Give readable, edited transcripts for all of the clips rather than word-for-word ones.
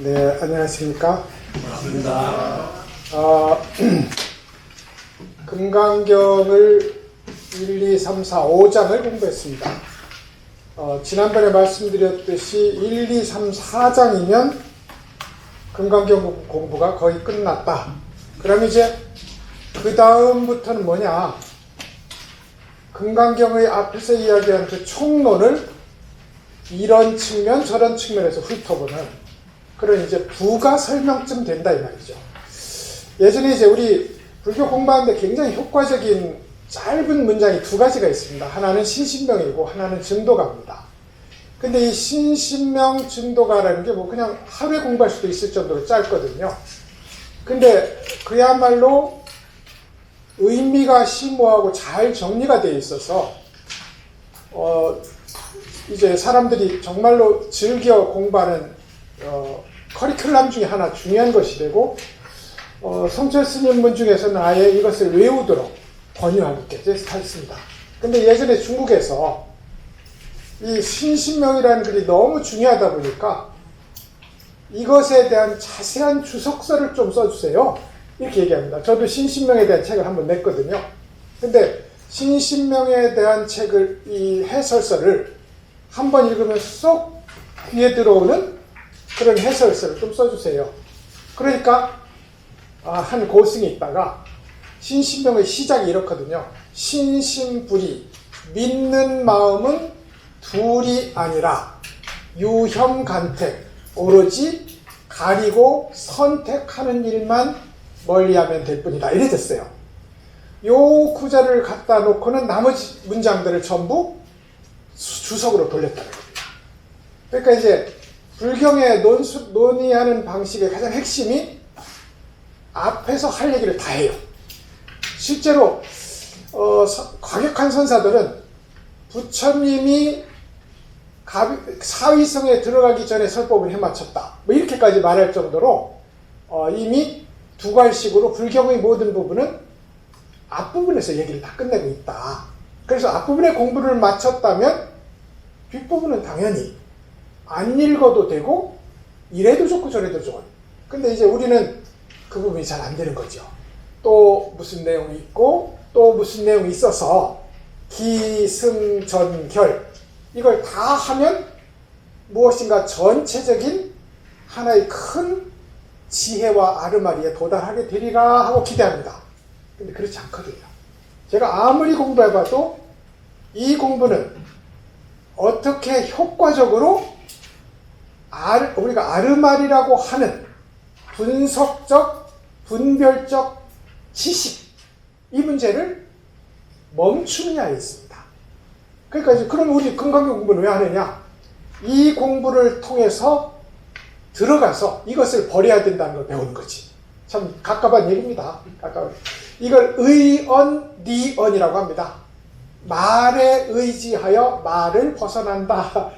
네, 안녕하십니까. 반갑습니다. 금강경을 1, 2, 3, 4, 5장을 공부했습니다. 지난번에 말씀드렸듯이 1, 2, 3, 4장이면 금강경 공부가 거의 끝났다. 그럼 이제 그 다음부터는 뭐냐? 금강경의 앞에서 이야기한 그 총론을 이런 측면 저런 측면에서 훑어보는 그런 이제 부가 설명쯤 된다 이 말이죠. 예전에 이제 우리 불교 공부하는데 굉장히 효과적인 짧은 문장이 두 가지가 있습니다. 하나는 신신명이고 하나는 증도가입니다. 근데 이 신신명 증도가라는 게 뭐 그냥 하루에 공부할 수도 있을 정도로 짧거든요. 근데 그야말로 의미가 심오하고 잘 정리가 되어 있어서 이제 사람들이 정말로 즐겨 공부하는 커리큘럼 중에 하나 중요한 것이 되고 성철 스님문 중에서는 아예 이것을 외우도록 권유하고 했습니다. 근데 예전에 중국에서 이 신신명이라는 글이 너무 중요하다 보니까 이것에 대한 자세한 주석서를 좀 써주세요. 이렇게 얘기합니다. 저도 신신명에 대한 책을 한번 냈거든요. 근데 신신명에 대한 책을 이 해설서를 한번 읽으면 쏙 귀에 들어오는 그런 해설서를 좀 써주세요. 그러니까 한 고승이 있다가 신신명의 시작이 이렇거든요. 신신불이 믿는 마음은 둘이 아니라 유형간택 오로지 가리고 선택하는 일만 멀리하면 될 뿐이다. 이래 됐어요. 요 구절을 갖다 놓고는 나머지 문장들을 전부 주석으로 돌렸다는 겁니다. 그러니까 이제 불경의 논의하는 방식의 가장 핵심이 앞에서 할 얘기를 다 해요. 실제로 과격한 선사들은 부처님이 사위성에 들어가기 전에 설법을 해마쳤다. 뭐 이렇게까지 말할 정도로 이미 두괄식으로 불경의 모든 부분은 앞부분에서 얘기를 다 끝내고 있다. 그래서 앞부분에 공부를 마쳤다면 뒷부분은 당연히 안 읽어도 되고 이래도 좋고 저래도 좋은. 근데 이제 우리는 그 부분이 잘 안 되는 거죠. 또 무슨 내용이 있고 또 무슨 내용이 있어서 기승전결 이걸 다 하면 무엇인가 전체적인 하나의 큰 지혜와 아르마리에 도달하게 되리라 하고 기대합니다. 근데 그렇지 않거든요. 제가 아무리 공부해봐도 이 공부는 어떻게 효과적으로 우리가 아르마리라고 하는 분석적, 분별적 지식 이 문제를 멈추느냐에 있습니다. 그러니까 이제 그럼 우리 금강경 공부는 왜 하느냐? 이 공부를 통해서 들어가서 이것을 버려야 된다는 걸 배우는 거지. 참 가깝한 얘기입니다. 이걸 의언니언이라고 합니다. 말에 의지하여 말을 벗어난다.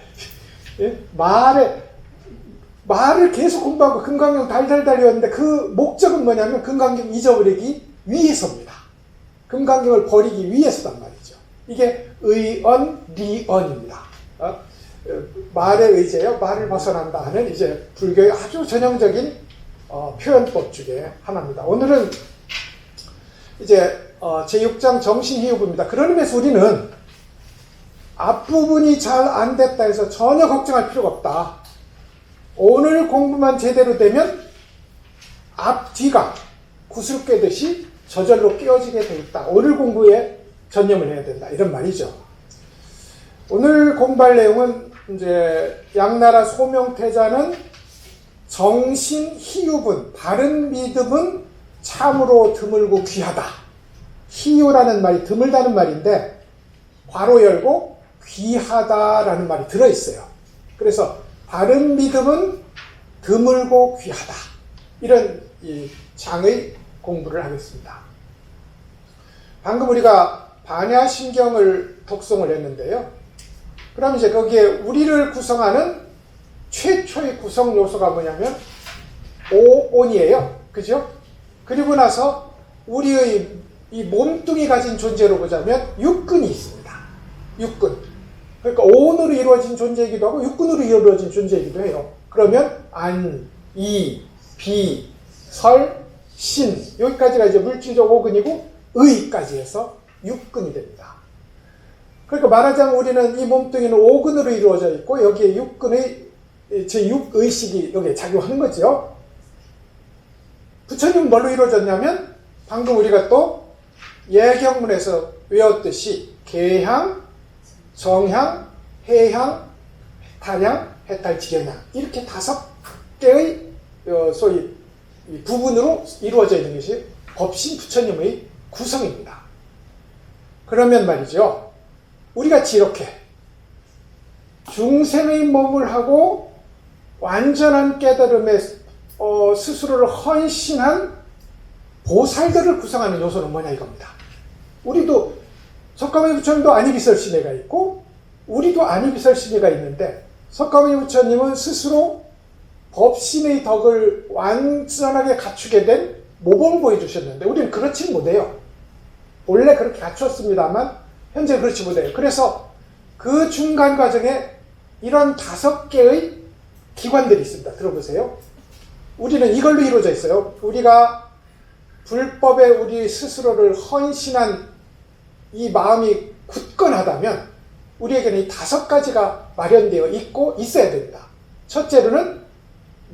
말을 계속 공부하고 금강경 달달달 외웠는데 그 목적은 뭐냐면 금강경 잊어버리기 위해서입니다. 금강경을 버리기 위해서단 말이죠. 이게 의언니언입니다. 말에 의지하여 말을 벗어난다 하는 이제 불교의 아주 전형적인 표현법 중에 하나입니다. 오늘은 이제 제6장 정신희흡입니다. 그런 의미에서 우리는 앞부분이 잘 안 됐다 해서 전혀 걱정할 필요가 없다. 오늘 공부만 제대로 되면 앞뒤가 구슬 꿰듯이 저절로 끼워지게 돼 있다. 오늘 공부에 전념을 해야 된다. 이런 말이죠. 오늘 공부할 내용은 이제 양나라 소명태자는 정신희흡은 바른 믿음은 참으로 드물고 귀하다. 희유라는 말이 드물다는 말인데 괄호 열고 귀하다라는 말이 들어있어요. 그래서 바른 믿음은 드물고 귀하다. 이런 이 장의 공부를 하겠습니다. 방금 우리가 반야심경을 독송을 했는데요. 그럼 이제 거기에 우리를 구성하는 최초의 구성 요소가 뭐냐면 오온이에요. 그죠? 그리고 나서 우리의 이 몸뚱이 가진 존재로 보자면 육근이 있습니다. 육근. 그러니까 오온으로 이루어진 존재이기도 하고 육근으로 이루어진 존재이기도 해요. 그러면 안, 이, 비, 설, 신 여기까지가 이제 물질적 오근이고 의까지 해서 육근이 됩니다. 그러니까 말하자면 우리는 이 몸뚱이는 오근으로 이루어져 있고 여기에 육근의 제6의식이 여기에 작용하는 거죠. 부처님은 뭘로 이루어졌냐면 방금 우리가 또 예경문에서 외웠듯이 계향, 정향, 해향, 탈향, 해탈, 직영향 이렇게 5개의 소위 부분으로 이루어져 있는 것이 법신 부처님의 구성입니다. 그러면 말이죠. 우리같이 이렇게 중생의 몸을 하고 완전한 깨달음에 스스로를 헌신한 보살들을 구성하는 요소는 뭐냐 이겁니다. 우리도 석가모니 부처님도 아니비설신회가 있고 우리도 아니비설신회가 있는데 석가모니 부처님은 스스로 법신의 덕을 완전하게 갖추게 된 모범을 보여주셨는데 우리는 그렇지 못해요. 원래 그렇게 갖추었습니다만 현재 그렇지 못해요. 그래서 그 중간 과정에 이런 5개의 기관들이 있습니다. 들어보세요. 우리는 이걸로 이루어져 있어요. 우리가 불법에 우리 스스로를 헌신한 이 마음이 굳건하다면 우리에게는 이 5가지가 마련되어 있고 있어야 됩니다. 첫째로는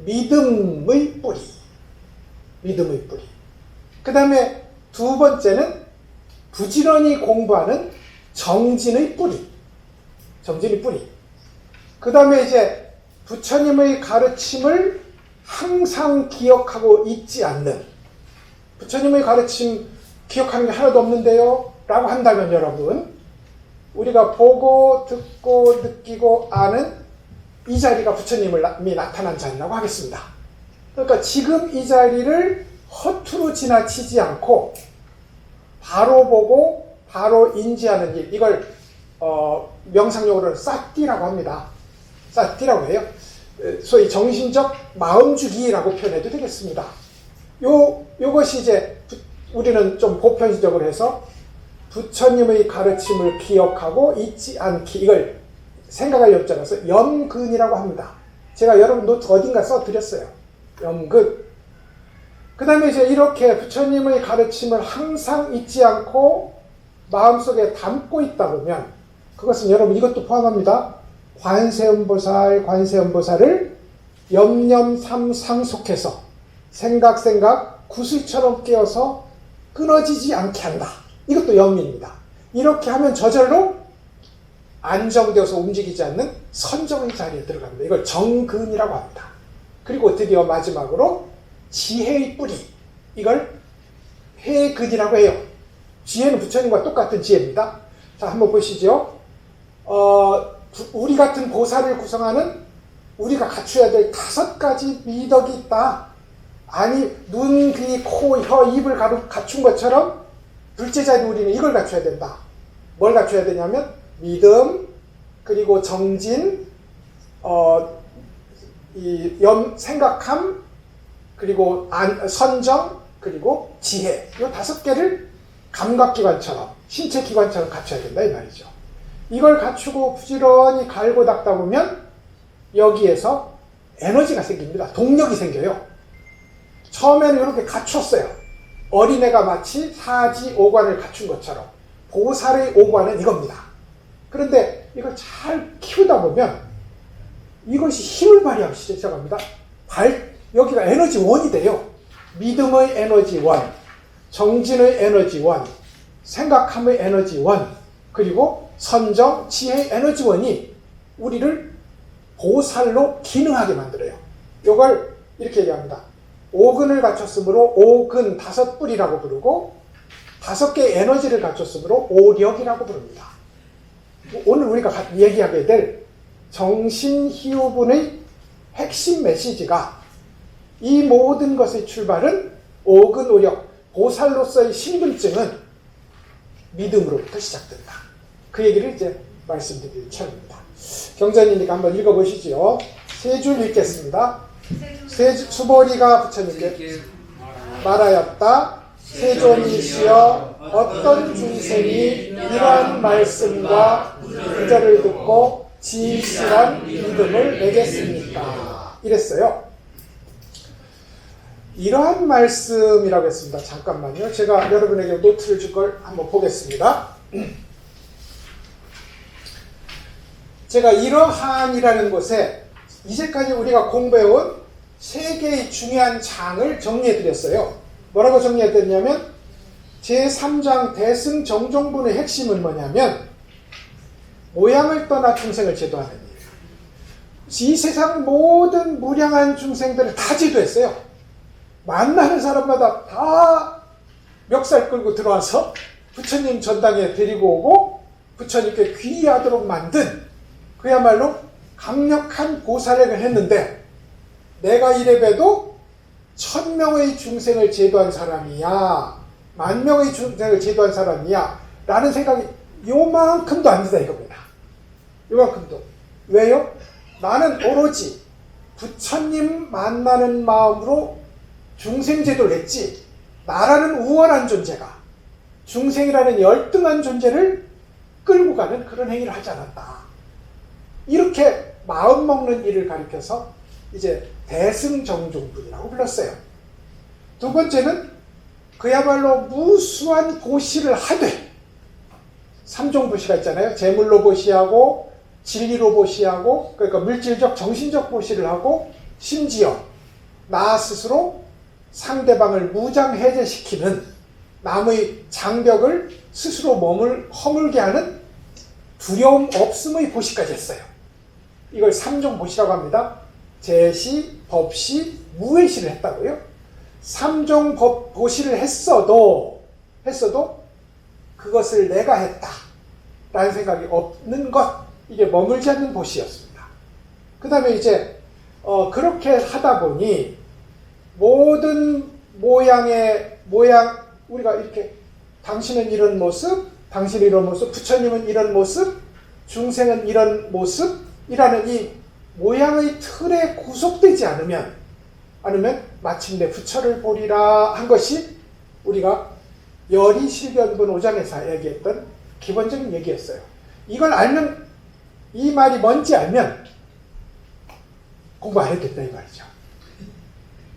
믿음의 뿌리. 믿음의 뿌리. 그 다음에 2번째는 부지런히 공부하는 정진의 뿌리. 정진의 뿌리. 그 다음에 이제 부처님의 가르침을 항상 기억하고 잊지 않는 부처님의 가르침 기억하는 게 하나도 없는데요 라고 한다면 여러분 우리가 보고 듣고 느끼고 아는 이 자리가 부처님이 나타난 자리라고 하겠습니다. 그러니까 지금 이 자리를 허투루 지나치지 않고 바로 보고 바로 인지하는 일 이걸 명상용어로는 사띠라고 합니다. 사띠라고 해요. 소위 정신적 마음주기라고 표현해도 되겠습니다. 요것이 이제 우리는 좀 보편적으로 해서 부처님의 가르침을 기억하고 잊지 않기 이걸 생각할 염자라서 염근이라고 합니다. 제가 여러분 노트 어딘가 써드렸어요. 염근. 그 다음에 이제 이렇게 부처님의 가르침을 항상 잊지 않고 마음속에 담고 있다 보면 그것은 여러분 이것도 포함합니다. 관세음보살을 염염삼 상속해서 생각 구슬처럼 깨어서 끊어지지 않게 한다. 이것도 염입니다. 이렇게 하면 저절로 안정되어서 움직이지 않는 선정의 자리에 들어갑니다. 이걸 정근이라고 합니다. 그리고 드디어 마지막으로 지혜의 뿌리. 이걸 해근이라고 해요. 지혜는 부처님과 똑같은 지혜입니다. 자, 한번 보시죠. 우리 같은 보살을 구성하는 우리가 갖춰야 될 5가지 미덕이 있다. 아니 눈, 귀, 코, 혀, 입을 갖춘 것처럼 둘째 자리 우리는 이걸 갖춰야 된다. 뭘 갖춰야 되냐면 믿음, 그리고 정진, 생각함, 그리고 선정, 그리고 지혜. 이 5개를 감각기관처럼 신체기관처럼 갖춰야 된다 이 말이죠. 이걸 갖추고 부지런히 갈고 닦다 보면 여기에서 에너지가 생깁니다. 동력이 생겨요. 처음에는 이렇게 갖췄어요. 어린애가 마치 사지 오관을 갖춘 것처럼 보살의 오관은 이겁니다. 그런데 이걸 잘 키우다 보면 이것이 힘을 발휘하기 시작합니다. 여기가 에너지 원이 돼요. 믿음의 에너지 원, 정진의 에너지 원, 생각함의 에너지 원, 그리고 선정, 지혜의 에너지 원이 우리를 보살로 기능하게 만들어요. 이걸 이렇게 얘기합니다. 오근을 갖췄으므로 오근 5뿌리라고 부르고 5개의 에너지를 갖췄으므로 오력이라고 부릅니다. 오늘 우리가 얘기하게 될 정신희우분의 핵심 메시지가 이 모든 것의 출발은 오근 오력, 보살로서의 신분증은 믿음으로부터 시작된다. 그 그 얘기를 이제 말씀드릴 차례입니다. 경전이니까 한번 읽어보시죠. 세 줄 읽겠습니다. 수보리가 부처님께 말하였다. 세존이시여 어떤 중생이 이러한 말씀과 구절을 듣고 진실한 믿음을 내겠습니까? 이랬어요. 이러한 말씀이라고 했습니다. 잠깐만요. 제가 여러분에게 노트를 줄 걸 한번 보겠습니다. 제가 이러한이라는 곳에 이제까지 우리가 공부해온 세 개의 중요한 장을 정리해 드렸어요. 뭐라고 정리해 드렸냐면 제3장 대승정종분의 핵심은 뭐냐면 모양을 떠나 중생을 제도하는 일. 이 세상 모든 무량한 중생들을 다 제도했어요. 만나는 사람마다 다 멱살 끌고 들어와서 부처님 전당에 데리고 오고 부처님께 귀의하도록 만든 그야말로 강력한 보살행을 했는데 내가 이래봬도 1000명의 중생을 제도한 사람이야, 10,000명의 중생을 제도한 사람이야 라는 생각이 요만큼도 안 든다 이겁니다. 요만큼도. 왜요? 나는 오로지 부처님 만나는 마음으로 중생 제도를 했지 나라는 우월한 존재가 중생이라는 열등한 존재를 끌고 가는 그런 행위를 하지 않았다. 이렇게 마음 먹는 일을 가리켜서 이제 대승정종분이라고 불렀어요. 두 번째는 그야말로 무수한 보시를 하되, 3종 보시가 있잖아요. 재물로 보시하고 진리로 보시하고, 그러니까 물질적 정신적 보시를 하고, 심지어 나 스스로 상대방을 무장해제시키는 남의 장벽을 스스로 몸을 허물게 하는 두려움 없음의 보시까지 했어요. 이걸 3종 보시라고 합니다. 제시, 법시, 무외시를 했다고요. 3종 보시를 했어도 그것을 내가 했다 라는 생각이 없는 것, 이게 머물지 않는 보시였습니다. 그 다음에 이제 그렇게 하다 보니 모든 모양, 우리가 이렇게 당신은 이런 모습, 당신은 이런 모습, 부처님은 이런 모습, 중생은 이런 모습이라는 이 모양의 틀에 구속되지 않으면 마침내 부처를 보리라 한 것이 우리가 열이실견분 5장에서 얘기했던 기본적인 얘기였어요. 이걸 알면, 이 말이 뭔지 알면 공부 안 해도 된다 이 말이죠.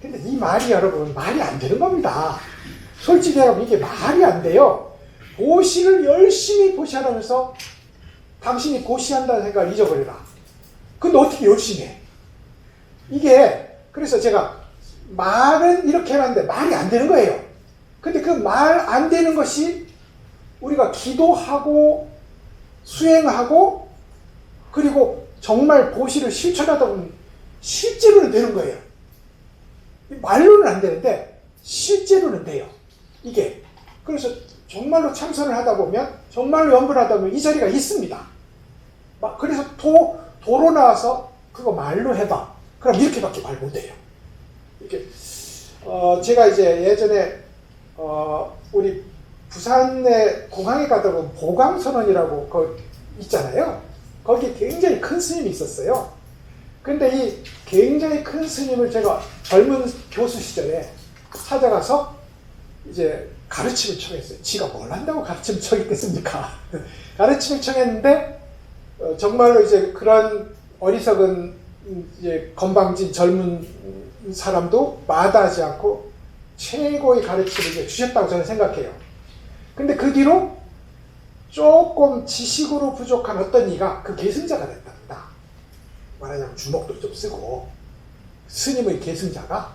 근데 이 말이 여러분 말이 안 되는 겁니다. 솔직히 여러분 이게 말이 안 돼요. 보시를 열심히 보시하면서 당신이 보시한다는 생각을 잊어버려라. 근데 어떻게 열심히 해? 이게 그래서 제가 말은 이렇게 해놨는데 말이 안 되는 거예요. 근데 그 말 안 되는 것이 우리가 기도하고 수행하고 그리고 정말 보시를 실천하다 보면 실제로는 되는 거예요. 말로는 안 되는데 실제로는 돼요. 이게. 그래서 정말로 참선을 하다 보면, 정말로 연구를 하다 보면 이 자리가 있습니다. 그래서 도로 나와서 그거 말로 해봐. 그럼 이렇게밖에 말 못해요. 이렇게. 제가 이제 예전에 우리 부산에 공항에 가다 보면 보광선원이라고 거 있잖아요. 거기 굉장히 큰 스님이 있었어요. 근데 이 굉장히 큰 스님을 제가 젊은 교수 시절에 찾아가서 이제 가르침을 청했어요. 지가 뭘 한다고 가르침을 청했겠습니까? 가르침을 청했는데 정말로 이제 그런 어리석은 이제 건방진 젊은 사람도 마다하지 않고 최고의 가르침을 이제 주셨다고 저는 생각해요. 근데 그 뒤로 조금 지식으로 부족한 어떤 이가 그 계승자가 됐답니다. 말하자면 주먹도 좀 쓰고 스님의 계승자가.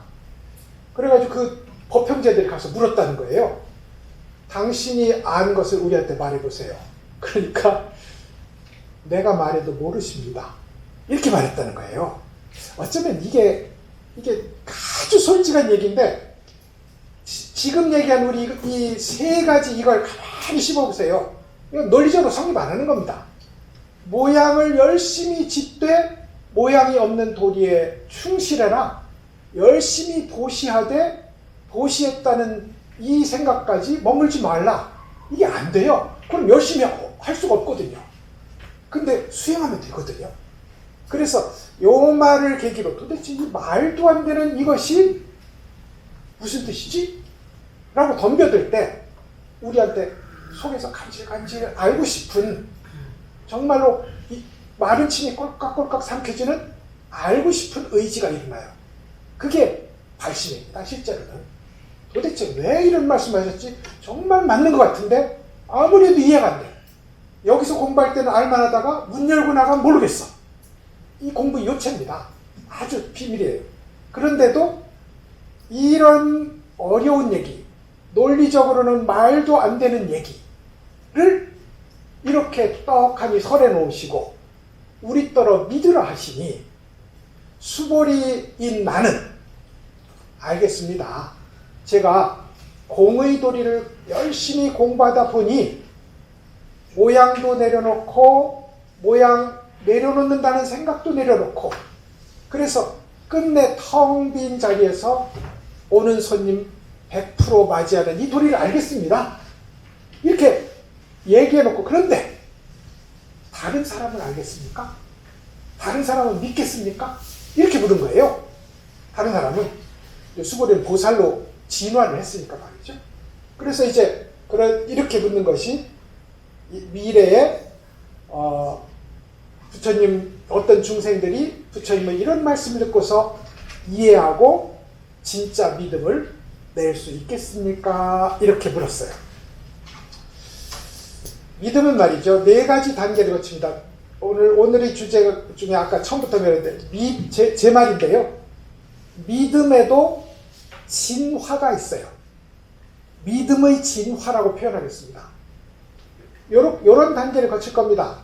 그래가지고 그 법형제들이 가서 물었다는 거예요. 당신이 아는 것을 우리한테 말해보세요. 그러니까 내가 말해도 모르십니다. 이렇게 말했다는 거예요. 어쩌면 이게 아주 솔직한 얘기인데 지금 얘기한 우리 이 세 가지 이걸 가만히 씹어보세요. 이건 논리적으로 성립 안 하는 겁니다. 모양을 열심히 짓되 모양이 없는 도리에 충실해라. 열심히 보시하되 보시했다는 이 생각까지 머물지 말라. 이게 안 돼요. 그럼 열심히 할 수가 없거든요. 근데 수행하면 되거든요. 그래서 요 말을 계기로 도대체 이 말도 안 되는 이것이 무슨 뜻이지? 라고 덤벼들 때 우리한테 속에서 간질간질 알고 싶은, 정말로 이 마른 침이 꼴깍꼴깍 삼켜지는 알고 싶은 의지가 일어나요. 그게 발심입니다. 실제로는 도대체 왜 이런 말씀하셨지? 정말 맞는 것 같은데 아무리 해도 이해가 안 돼. 여기서 공부할 때는 알만하다가 문 열고 나가면 모르겠어. 이 공부 요체입니다. 아주 비밀이에요. 그런데도 이런 어려운 얘기, 논리적으로는 말도 안 되는 얘기를 이렇게 떡하니 설해 놓으시고 우리 떨어 믿으라 하시니 수보리인 나는 알겠습니다. 제가 공의 도리를 열심히 공부하다 보니 모양도 내려놓고 모양 내려놓는다는 생각도 내려놓고, 그래서 끝내 텅 빈 자리에서 오는 손님 100% 맞이하는 이 도리를 알겠습니다. 이렇게 얘기해놓고, 그런데 다른 사람은 알겠습니까? 다른 사람은 믿겠습니까? 이렇게 물은 거예요. 다른 사람은 수보리는 보살로 진화를 했으니까 말이죠. 그래서 이제 이렇게 묻는 것이 미래에 부처님, 어떤 중생들이 부처님의 이런 말씀을 듣고서 이해하고 진짜 믿음을 낼 수 있겠습니까? 이렇게 물었어요. 믿음은 말이죠, 4가지 단계를 거칩니다. 오늘의 주제 중에 아까 처음부터 말했는데 제 말인데요, 믿음에도 진화가 있어요. 믿음의 진화라고 표현하겠습니다. 요런 단계를 거칠 겁니다.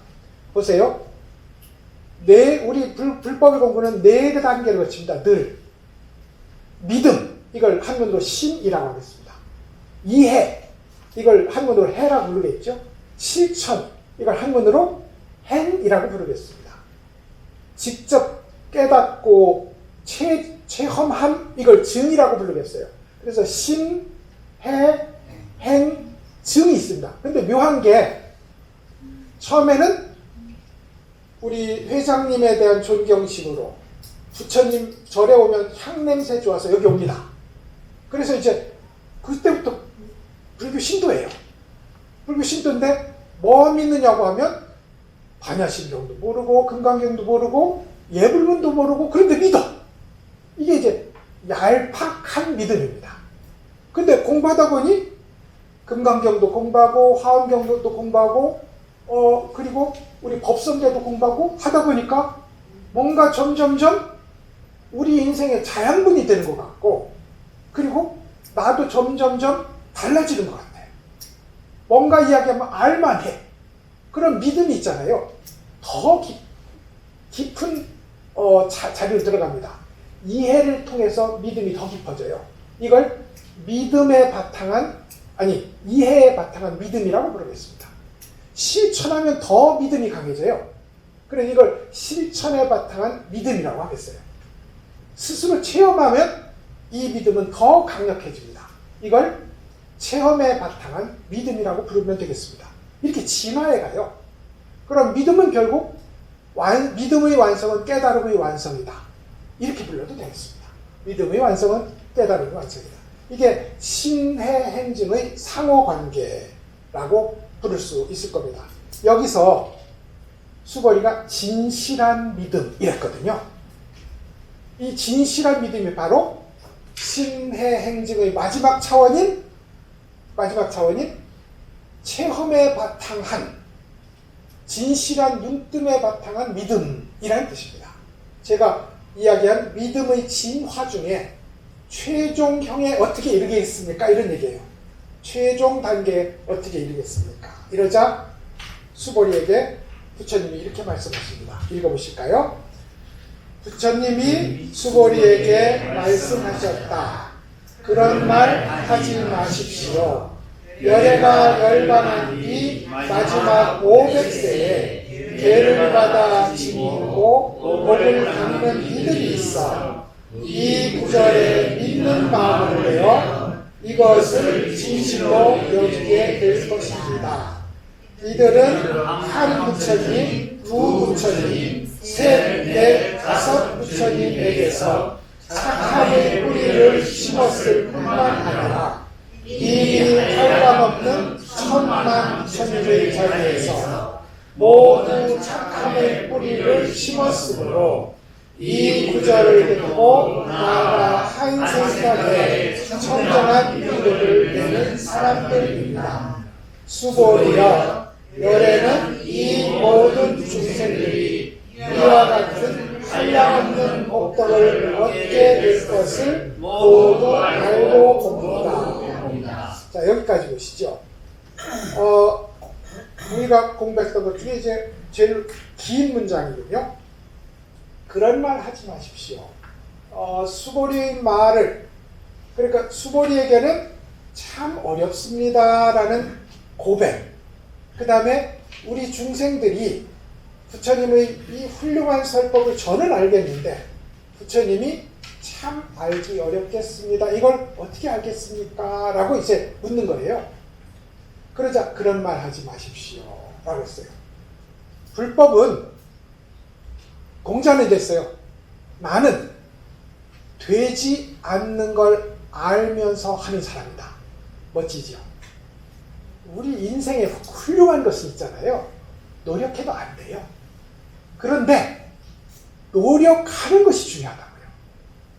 보세요. 우리 불법의 공부는 4개 단계를 거칩니다. 늘. 믿음, 이걸 한문으로 신이라고 하겠습니다. 이해, 이걸 한문으로 해라고 부르겠죠. 실천, 이걸 한문으로 행이라고 부르겠습니다. 직접 깨닫고 체험함, 이걸 증이라고 부르겠어요. 그래서 신, 해, 행, 증이 있습니다. 근데 묘한 게, 처음에는 우리 회장님에 대한 존경심으로 부처님 절에 오면 향냄새 좋아서 여기 옵니다. 그래서 이제 그때부터 불교 신도예요. 불교 신도인데 뭐 믿느냐고 하면 반야심경도 모르고 금강경도 모르고 예불문도 모르고, 그런데 믿어. 이게 이제 얄팍한 믿음입니다. 근데 공부하다 보니 금강경도 공부하고 화엄경도 공부하고 그리고 우리 법성계도 공부하고 하다 보니까 뭔가 점점점 우리 인생의 자양분이 되는 것 같고, 그리고 나도 점점점 달라지는 것 같아요. 뭔가 이야기하면 알만해. 그런 믿음이 있잖아요. 더 깊은 자리로 들어갑니다. 이해를 통해서 믿음이 더 깊어져요. 이걸 믿음에 바탕한, 이해에 바탕한 믿음이라고 부르겠습니다. 실천하면 더 믿음이 강해져요. 그래서 이걸 실천에 바탕한 믿음이라고 하겠어요. 스스로 체험하면 이 믿음은 더 강력해집니다. 이걸 체험에 바탕한 믿음이라고 부르면 되겠습니다. 이렇게 진화해 가요. 그럼 믿음은 결국 믿음의 완성은 깨달음의 완성이다. 이렇게 불러도 되겠습니다. 믿음의 완성은 깨달음의 완성이다. 이게 신해행증의 상호관계라고 부를 수 있을 겁니다. 여기서 수보리가 진실한 믿음 이랬거든요. 이 진실한 믿음이 바로 신해행증의 마지막 차원인 체험에 바탕한, 진실한 눈뜸에 바탕한 믿음이라는 뜻입니다. 제가 이야기한 믿음의 진화 중에 최종형에 어떻게 이르겠습니까? 이런 얘기예요. 최종 단계에 어떻게 이르겠습니까? 이러자 수보리에게 부처님이 이렇게 말씀하십니다. 읽어보실까요? 부처님이 수보리에게 말씀하셨다. 그런 말 하지 마십시오. 열애가 열반한 뒤 마지막 500세에 계를 받아 지니고 복을 받는 이들이 있어 이 구절에 믿는 마음을 내어 이것을 진실로 여기게 될 것입니다. 이들은 한 부처님, 두 부처님, 셋, 넷, 다섯 부처님에게서 착함의 뿌리를 심었을 뿐만 아니라 이 혈감없는 천만 부처님의 자리에서 모두 착함의 뿌리를 심었으므로 이 구절을 듣고 나아가 한 생각에 청정한 기도를 내는 사람들입니다. 수고리여, 열애는 이 모든 중생들이 이와 같은 한량없는 복덕을 얻게 될 것을 모두 알고 봅니다. 자, 여기까지 보시죠. 우리가 공부했던 것 중에 이제 제일 긴 문장이군요. 그런 말 하지 마십시오. 수고리의 말을, 그러니까 수고리에게는 참 어렵습니다라는 고백, 그 다음에 우리 중생들이 부처님의 이 훌륭한 설법을 저는 알겠는데 부처님이 참 알기 어렵겠습니다. 이걸 어떻게 알겠습니까? 라고 이제 묻는 거예요. 그러자 그런 말 하지 마십시오 라고 했어요. 불법은 공자는 됐어요. 나는 되지 않는 걸 알면서 하는 사람이다. 멋지죠? 우리 인생에 훌륭한 것이 있잖아요. 노력해도 안 돼요. 그런데 노력하는 것이 중요하다고요.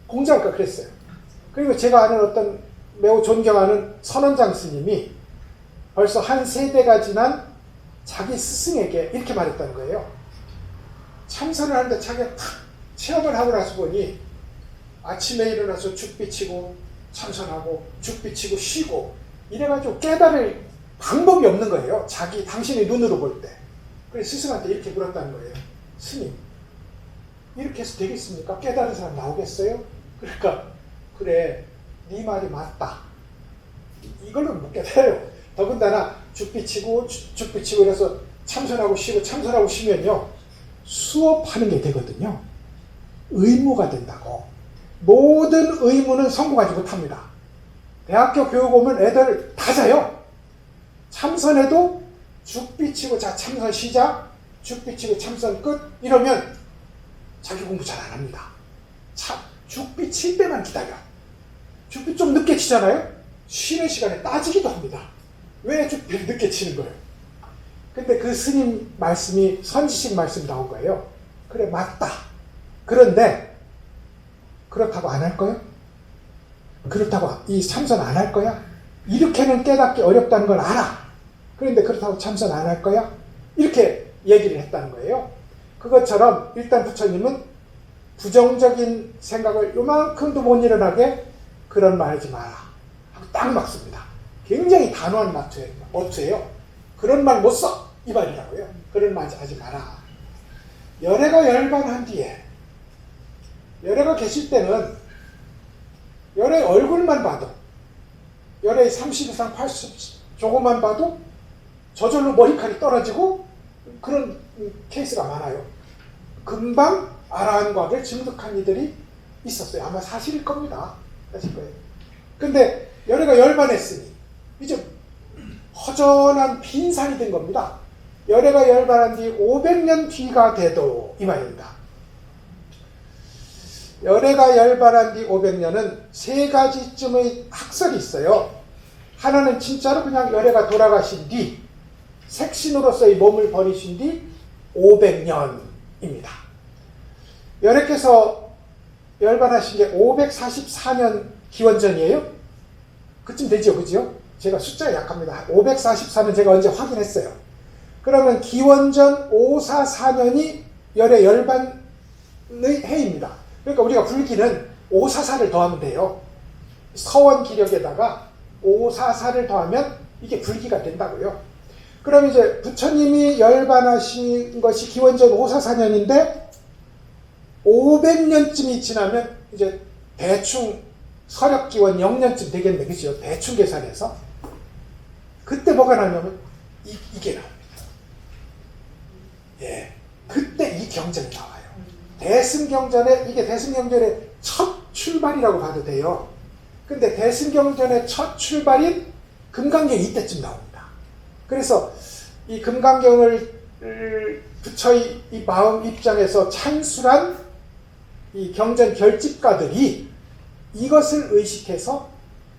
공자가 그랬어요. 그리고 제가 아는 어떤 매우 존경하는 선원장 스님이 벌써 한 세대가 지난 자기 스승에게 이렇게 말했다는 거예요. 참선을 하는데 자기가 탁 체험을 하고 나서 보니 아침에 일어나서 죽 비치고 참선하고 죽 비치고 쉬고 이래가지고 깨달을 방법이 없는 거예요. 당신의 눈으로 볼 때. 그래서 스승한테 이렇게 물었다는 거예요. 스님, 이렇게 해서 되겠습니까? 깨달은 사람 나오겠어요? 그러니까 그래, 네 말이 맞다. 이걸로는 못 깨달아요. 더군다나 죽 비치고 그래서 참선하고 쉬고 참선하고 쉬면요 수업하는 게 되거든요. 의무가 된다고. 모든 의무는 성공하지 못합니다. 대학교 교육 오면 애들 다 자요. 참선해도 죽 비치고 자 참선 시작, 죽 비치고 참선 끝 이러면 자기 공부 잘 안 합니다. 죽 비칠 때만 기다려. 죽비 좀 늦게 치잖아요. 쉬는 시간에 따지기도 합니다. 왜 죽비를 늦게 치는 거예요? 근데 그 스님 말씀이 선지식 말씀 나온 거예요. 그래, 맞다. 그런데 그렇다고 안 할 거야? 그렇다고 이 참선 안 할 거야? 이렇게는 깨닫기 어렵다는 걸 알아. 그런데 그렇다고 참선 안 할 거야? 이렇게 얘기를 했다는 거예요. 그것처럼 일단 부처님은 부정적인 생각을 요만큼도 못 일어나게 그런 말 하지 마라 하고 딱 막습니다. 굉장히 단호한 어투예요. 그런 말 못 써! 이 말이라고요. 그런 말 하지 마라. 열애가 열반한 뒤에, 열애가 계실 때는 열애 얼굴만 봐도, 열애 30 이상 80 조금만 봐도 저절로 머리칼이 떨어지고 그런 케이스가 많아요. 금방 아라한과를 증득한 이들이 있었어요. 아마 사실일 겁니다. 사실 거예요. 근데 열애가 열반했으니 이제 허전한 빈산이 된 겁니다. 열애가 열반한 뒤 500년 뒤가 돼도 이 말입니다. 열애가 열반한 뒤 500년은 세 가지쯤의 학설이 있어요. 하나는 진짜로 그냥 열애가 돌아가신 뒤 색신으로서의 몸을 버리신 뒤 500년입니다. 열애께서 열반하신 게 544년 기원전이에요. 그쯤 되죠, 그죠? 제가 숫자에 약합니다. 544년 제가 언제 확인했어요. 그러면 기원전 544년이 열애 열반의 해입니다. 그러니까 우리가 불기는 544를 더하면 돼요. 서원 기력에다가 544를 더하면 이게 불기가 된다고요. 그럼 이제 부처님이 열반하신 것이 기원전 544년인데 500년쯤이 지나면 이제 대충 서력기원 0년쯤 되겠네, 그죠? 대충 계산해서. 그때 뭐가 나냐면 이게 나옵니다. 예, 그때 이 경전이 나와요. 대승경전에, 이게 대승경전의 첫 출발이라고 봐도 돼요. 근데 대승경전의 첫 출발인 금강경이 이때쯤 나옵니다. 그래서 이 금강경을 부처의 이 마음 입장에서 찬술한 이 경전 결집가들이 이것을 의식해서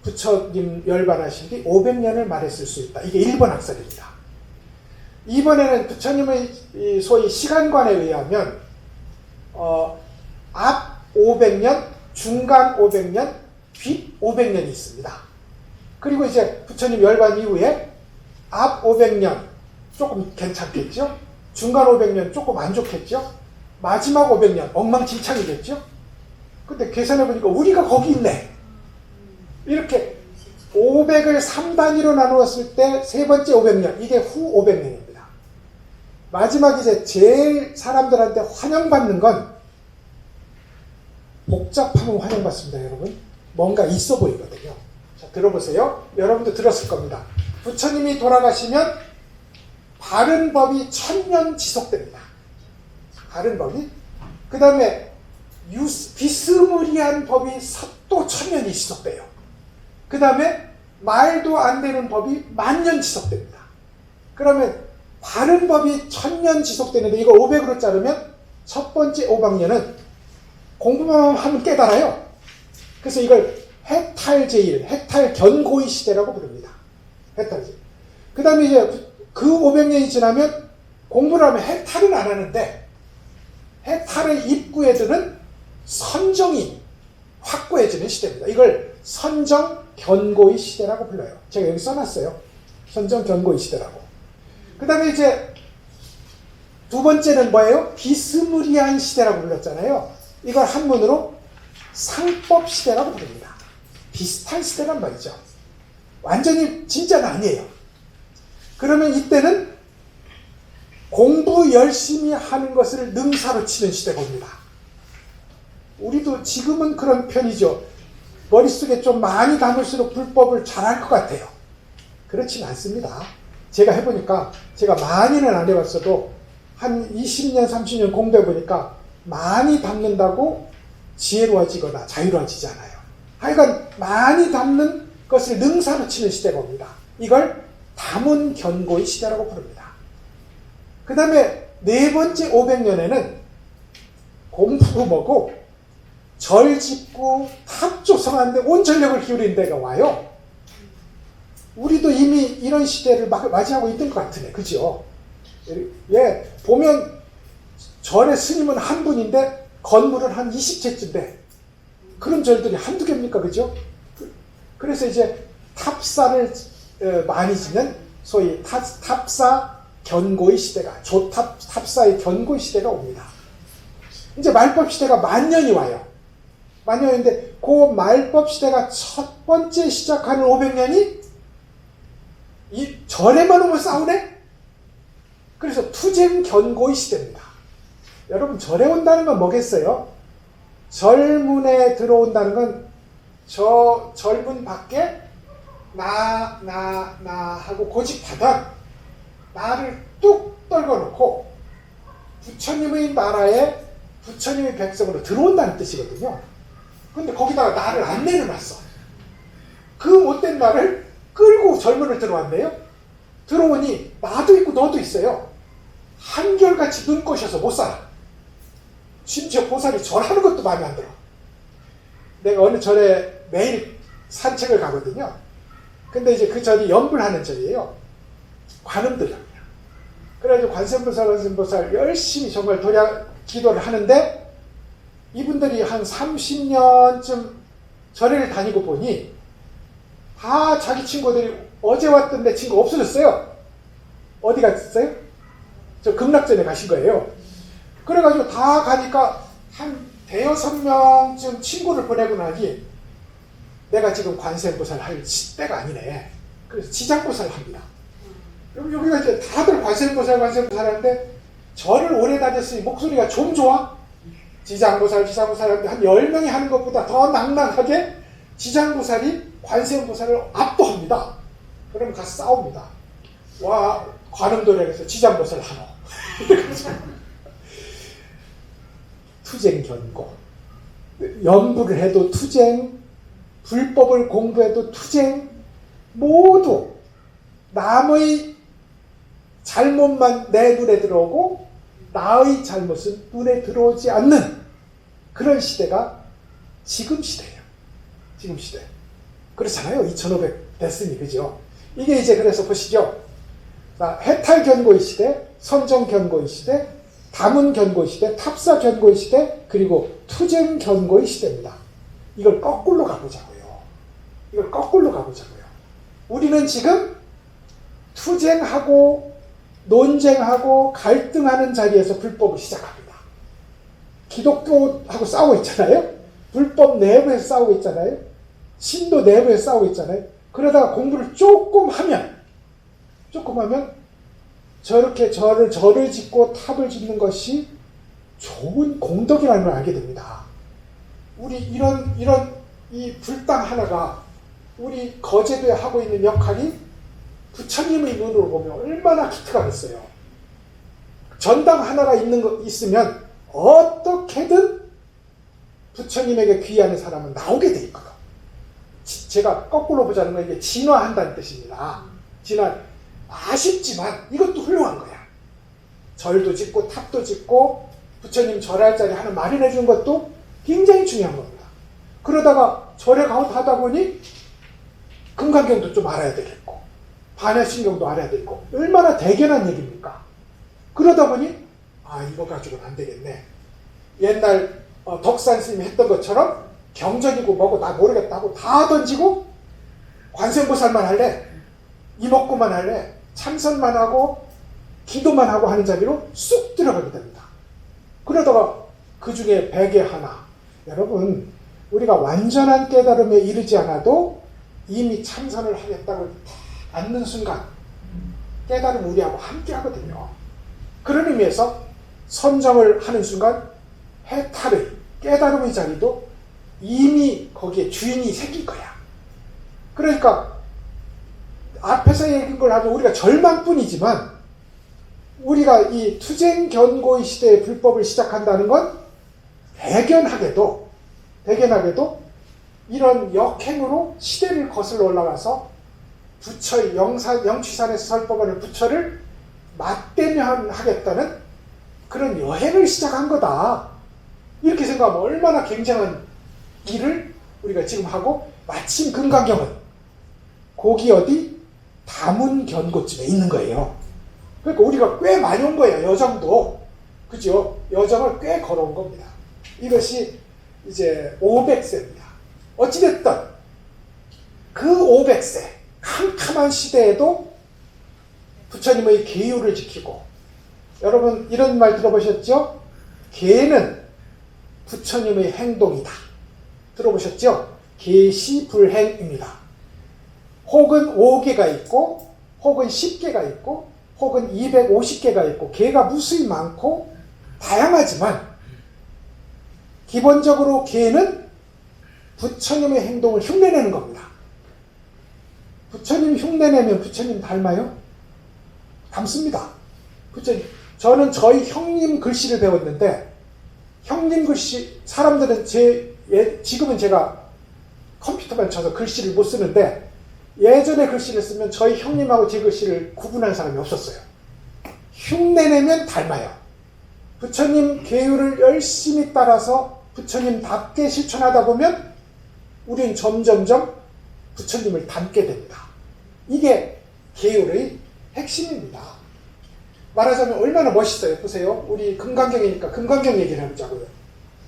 부처님 열반하신 뒤 500년을 말했을 수 있다. 이게 1번 학설입니다. 2번에는 부처님의 소위 시간관에 의하면 앞 500년, 중간 500년, 뒷 500년이 있습니다. 그리고 이제 부처님 열반 이후에 앞 500년 조금 괜찮겠죠? 중간 500년 조금 안 좋겠죠? 마지막 500년 엉망진창이겠죠? 근데 계산해보니까 우리가 거기 있네. 이렇게 500을 3단위로 나누었을 때 세 번째 500년, 이게 후 500년입니다. 마지막 이제 제일 사람들한테 환영받는 건 복잡하면 환영받습니다, 여러분. 뭔가 있어 보이거든요. 자, 들어보세요. 여러분도 들었을 겁니다. 부처님이 돌아가시면 바른 법이 1000년 지속됩니다. 바른 법이. 그 다음에 비스무리한 법이 또 1000년이 지속돼요. 그 다음에 말도 안 되는 법이 10,000년 지속됩니다. 그러면 바른 법이 1000년 지속되는데 이걸 500으로 자르면 첫 번째 500년은 공부만 하면 깨달아요. 그래서 이걸 해탈제일, 해탈견고의 시대라고 부릅니다. 해탈제일. 그 다음에 이제 그 500년이 지나면 공부를 하면 해탈은 안 하는데 해탈의 입구에 드는 선정이 확고해지는 시대입니다. 이걸 선정견고의 시대라고 불러요. 제가 여기 써놨어요. 선정견고의 시대라고. 그 다음에 이제 두 번째는 뭐예요? 비스무리한 시대라고 불렀잖아요. 이걸 한문으로 상법시대라고 부릅니다. 비슷한 시대란 말이죠. 완전히 진짜는 아니에요. 그러면 이때는 공부 열심히 하는 것을 능사로 치는 시대입니다. 우리도 지금은 그런 편이죠. 머릿속에 좀 많이 담을수록 불법을 잘할 것 같아요. 그렇진 않습니다. 제가 해보니까 제가 많이는 안 해봤어도 한 20년, 30년 공부해보니까 많이 담는다고 지혜로워지거나 자유로워지지 않아요. 하여간 많이 담는 것을 능사로 치는 시대입니다. 이걸 다문견고의 시대라고 부릅니다. 그 다음에 네 번째 500년에는 공부 뭐고 절 짓고 탑 조성하는데 온 전력을 기울이는 데가 와요. 우리도 이미 이런 시대를 맞이하고 있는 것 같으네. 그죠? 예, 보면 절의 스님은 한 분인데 건물은 한 20채쯤 돼. 그런 절들이 한두 개입니까? 그죠? 그래서 이제 탑사를 많이 짓는 소위 탑사 견고의 시대가, 탑사의 견고의 시대가 옵니다. 이제 말법 시대가 10,000년이 와요. 10,000년인데 그 말법 시대가 첫 번째 시작하는 500년이 이 절에만 오면 싸우네? 그래서 투쟁 견고의 시대입니다. 여러분, 절에 온다는 건 뭐겠어요? 절문에 들어온다는 건 저 절문 밖에 나 하고 고집하던 나를 뚝 떨궈놓고 부처님의 나라에 부처님의 백성으로 들어온다는 뜻이거든요. 근데 거기다가 나를 안 내려놨어. 그 못된 나를 끌고 절문을 들어왔네요. 들어오니 나도 있고 너도 있어요. 한결같이 눈꼬셔서 못 살아. 심지어 보살이 절하는 것도 마음에 안 들어. 내가 어느 절에 매일 산책을 가거든요. 근데 이제 그 절이 연불하는 절이에요. 관음들이에요. 그래가지고 관세음보살 열심히 정말 기도를 하는데 이분들이 한 30년쯤 절에를 다니고 보니 다 자기 친구들이 어제 왔던 내 친구 없어졌어요. 어디 갔어요? 저 극락전에 가신 거예요. 그래가지고 다 가니까 한 5-6명쯤 친구를 보내고 나니 내가 지금 관세음보살 할 때가 아니네. 그래서 지장보살 합니다. 여기가 이제 다들 관세음보살 하는데 절을 오래 다녔으니 목소리가 좀 좋아. 지장보살 하는데 한 10명이 하는 것보다 더 낭낭하게 지장보살이 관세음보살을 압도합니다. 그러면 가서 싸웁니다. 와, 관음도량에서 지장보살 하노. 투쟁 견고. 연부를 해도 투쟁, 불법을 공부해도 투쟁, 모두 남의 잘못만 내 눈에 들어오고 나의 잘못은 눈에 들어오지 않는 그런 시대가 지금 시대예요. 지금 시대. 그렇잖아요. 2500 됐으니, 그죠? 이게 이제 그래서 보시죠. 해탈 견고의 시대, 선정 견고의 시대, 다문 견고의 시대, 탑사 견고의 시대, 그리고 투쟁 견고의 시대입니다. 이걸 거꾸로 가보자고요. 이걸 거꾸로 가보자고요. 우리는 지금 투쟁하고 논쟁하고 갈등하는 자리에서 불법을 시작합니다. 기독교하고 싸우고 있잖아요. 불법 내부에서 싸우고 있잖아요. 신도 내부에서 싸우고 있잖아요. 그러다가 공부를 조금 하면 저렇게 절을 짓고 탑을 짓는 것이 좋은 공덕이라는 걸 알게 됩니다. 우리 이런 이 불당 하나가 우리 거제도에 하고 있는 역할이 부처님의 눈으로 보면 얼마나 기특하겠어요. 전당 하나가 있으면 어떻게든 부처님에게 귀하는 사람은 나오게 돼 있거든. 제가 거꾸로 보자는 건 이게 진화한다는 뜻입니다. 아쉽지만 이것도 훌륭한 거야. 절도 짓고 탑도 짓고 부처님 절할 자리 하나 마련해 준 것도 굉장히 중요한 겁니다. 그러다가 절에 가다 보니 금강경도 좀 알아야 되겠고 반야신경도 알아야 되겠고 얼마나 대견한 얘기입니까? 그러다 보니 이거 가지고는 안 되겠네. 옛날 덕산 스님이 했던 것처럼 경전이고 뭐고 나 모르겠다고 다 던지고 관세음보살만 할래, 이목구만 할래, 참선만 하고 기도만 하고 하는 자리로 쑥 들어가게 됩니다. 그러다가 그 중에 100에 하나, 여러분 우리가 완전한 깨달음에 이르지 않아도 이미 참선을 하겠다고 앉는 순간 깨달음 우리하고 함께 하거든요. 그런 의미에서 선정을 하는 순간 해탈의 깨달음의 자리도 이미 거기에 주인이 생길 거야. 그러니까 앞에서 얘기한 걸 하면 우리가 절망뿐이지만 우리가 이 투쟁 견고의 시대의 불법을 시작한다는 건 대견하게도 이런 역행으로 시대를 거슬러 올라가서 부처의 영취산에서 설법하는 부처를 맞대면하겠다는 그런 여행을 시작한 거다. 이렇게 생각하면 얼마나 굉장한 일을 우리가 지금 하고, 마침 금강경은 거기 어디 다문견고쯤에 있는 거예요. 그러니까 우리가 꽤 많이 온 거예요. 여정도. 그죠? 여정을 꽤 걸어온 겁니다. 이것이 이제 500세입니다. 어찌됐든 그 500세 캄캄한 시대에도 부처님의 계율을 지키고, 여러분 이런 말 들어보셨죠? 계는 부처님의 행동이다. 들어보셨죠? 계시불행입니다. 혹은 5개가 있고 혹은 10개가 있고 혹은 250개가 있고 계가 무수히 많고 다양하지만 기본적으로 계는 부처님의 행동을 흉내내는 겁니다. 부처님 흉내내면 부처님 닮아요? 닮습니다. 저는 저희 형님 글씨를 배웠는데, 형님 글씨, 사람들은 지금은 제가 컴퓨터만 쳐서 글씨를 못 쓰는데, 예전에 글씨를 쓰면 저희 형님하고 제 글씨를 구분하는 사람이 없었어요. 흉내내면 닮아요. 부처님 계율을 열심히 따라서 부처님답게 실천하다 보면 우리는 점점점 부처님을 닮게 됩니다. 이게 계율의 핵심입니다. 말하자면 얼마나 멋있어요. 보세요. 우리 금강경이니까 금강경 얘기를 해보자고요.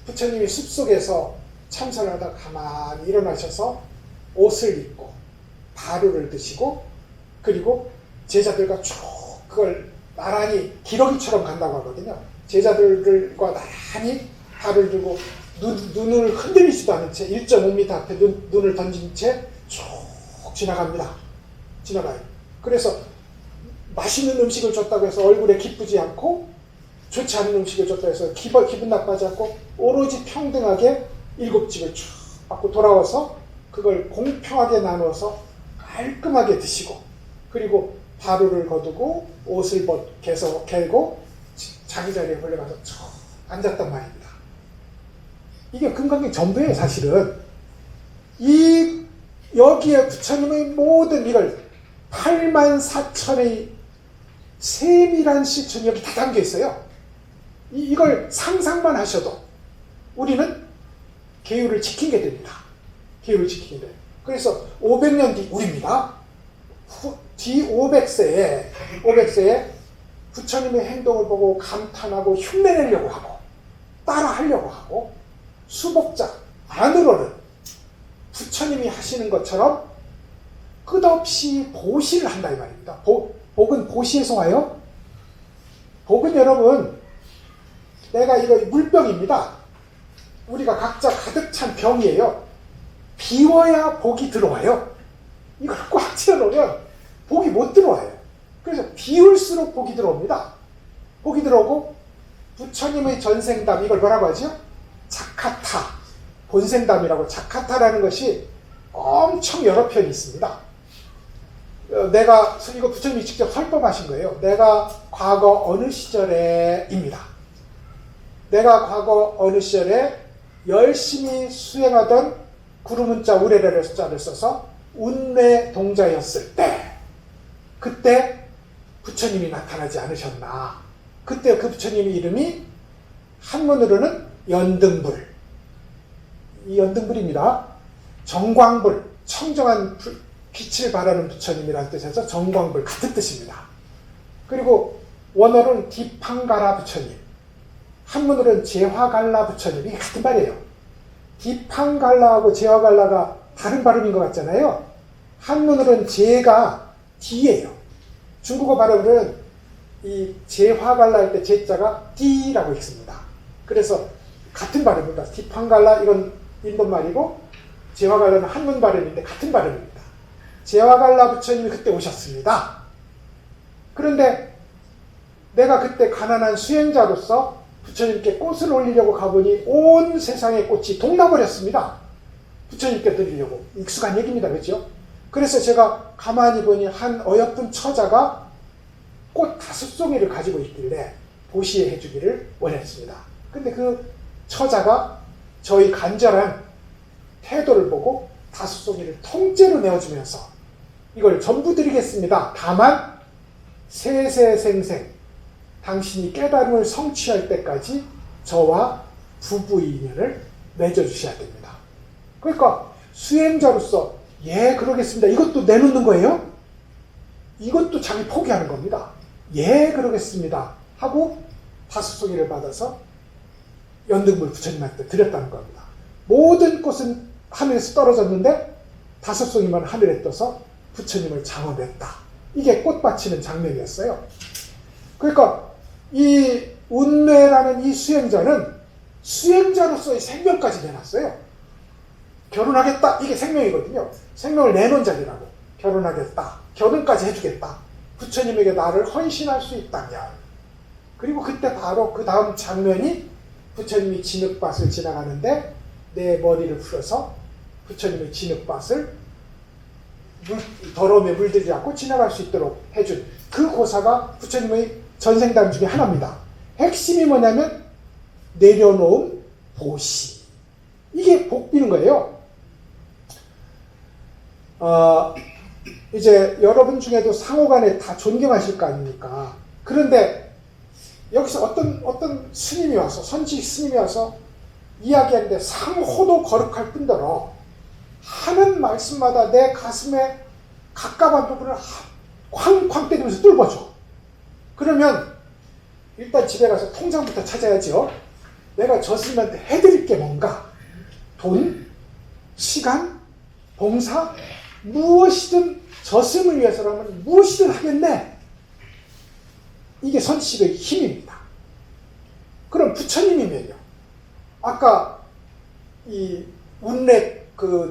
부처님이 숲속에서 참선을 하다가 가만히 일어나셔서 옷을 입고 바루를 드시고, 그리고 제자들과 쭉 그걸 나란히 기러기처럼 간다고 하거든요. 제자들과 나란히 발을 들고 눈을 흔들리지도 않은 채 1.5m 앞에 눈을 던진 채 쭉 지나갑니다. 지나가요. 그래서 맛있는 음식을 줬다고 해서 얼굴에 기쁘지 않고, 좋지 않은 음식을 줬다고 해서 기분 나빠하지 않고, 오로지 평등하게 7집을 쭉 받고 돌아와서 그걸 공평하게 나눠서 깔끔하게 드시고, 그리고 바루를 거두고 옷을 개고 자기 자리에 몰려가서 쭉 앉았단 말입니다. 이게 금강경 전부예요. 사실은 여기에 부처님의 모든 이걸 84,000의 세밀한 실천이 여기 다 담겨 있어요. 이걸 상상만 하셔도 우리는 계율을 지킨 게 됩니다. 계율을 지키게 돼요. 그래서 500년 뒤 우리입니다. 뒤 500세에 부처님의 행동을 보고 감탄하고 흉내내려고 하고 따라하려고 하고 수복자 안으로는 부처님이 하시는 것처럼 끝없이 보시를 한다 이 말입니다. 복은 보시에서 와요. 복은 여러분, 내가 이거 물병입니다. 우리가 각자 가득 찬 병이에요. 비워야 복이 들어와요. 이걸 꽉 채워놓으면 복이 못 들어와요. 그래서 비울수록 복이 들어옵니다. 복이 들어오고 부처님의 전생담, 이걸 뭐라고 하죠? 자카타, 본생담이라고. 자카타라는 것이 엄청 여러 편이 있습니다. 내가, 이거 부처님이 직접 설법하신 거예요. 내가 과거 어느 시절에입니다. 내가 과거 어느 시절에 열심히 수행하던 구루문자 우레레를 숫자를 써서 운매 동자였을 때, 그때 부처님이 나타나지 않으셨나. 그때 그 부처님의 이름이 한문으로는 연등불, 이 연등불입니다. 정광불, 청정한 빛을 발하는 부처님이라는 뜻에서 정광불, 같은 뜻입니다. 그리고 원어로는 디팡가라 부처님, 한문으로는 제화갈라 부처님, 이게 같은 말이에요. 디팡갈라하고 제화갈라가 다른 발음인 것 같잖아요. 한문으로는 제가 D예요. 중국어 발음은 이 제화갈라 할 때 제자가 D라고 읽습니다. 그래서 같은 발음입니다. 디팡갈라, 이건 일본 말이고 제화갈라는 한문 발음인데 같은 발음입니다. 제화갈라 부처님이 그때 오셨습니다. 그런데 내가 그때 가난한 수행자로서 부처님께 꽃을 올리려고 가보니 온 세상의 꽃이 동나버렸습니다. 부처님께 드리려고. 익숙한 얘기입니다. 그렇죠? 그래서 제가 가만히 보니 한 어여쁜 처자가 꽃 5송이를 가지고 있길래 보시해 해주기를 원했습니다. 근데 그 처자가 저희 간절한 태도를 보고 5송이를 통째로 내어주면서 이걸 전부 드리겠습니다. 다만 세세생생 당신이 깨달음을 성취할 때까지 저와 부부 인연을 맺어주셔야 됩니다. 그러니까 수행자로서 예 그러겠습니다. 이것도 내놓는 거예요. 이것도 자기 포기하는 겁니다. 예 그러겠습니다 하고 5송이를 받아서 연등불 부처님한테 드렸다는 겁니다. 모든 꽃은 하늘에서 떨어졌는데 5송이만 하늘에 떠서 부처님을 장엄했다. 이게 꽃 바치는 장면이었어요. 그러니까 이 운매라는 이 수행자는 수행자로서의 생명까지 내놨어요. 결혼하겠다, 이게 생명이거든요. 생명을 내놓은 자리라고. 결혼하겠다, 결혼까지 해주겠다, 부처님에게 나를 헌신할 수 있다면. 그리고 그때 바로 그 다음 장면이 부처님이 진흙밭을 지나가는데 내 머리를 풀어서 부처님의 진흙밭을 더러움에 물들지 않고 지나갈 수 있도록 해준 그 고사가 부처님의 전생담 중에 하나입니다. 핵심이 뭐냐면 내려놓은 보시. 이게 복 비는 거예요. 이제 여러분 중에도 상호간에 다 존경하실 거 아닙니까? 그런데 여기서 어떤 스님이 와서, 선지 스님이 와서 이야기하는데 상호도 거룩할 뿐더러 하는 말씀마다 내 가슴에 갑갑한 부분을 쾅쾅 때리면서 뚫어줘. 그러면 일단 집에 가서 통장부터 찾아야죠. 내가 저 스님한테 해드릴 게 뭔가? 돈, 시간, 봉사, 무엇이든 저 스님을 위해서라면 무엇이든 하겠네. 이게 선지식의 힘입니다. 그럼 부처님이면요, 아까 이 운례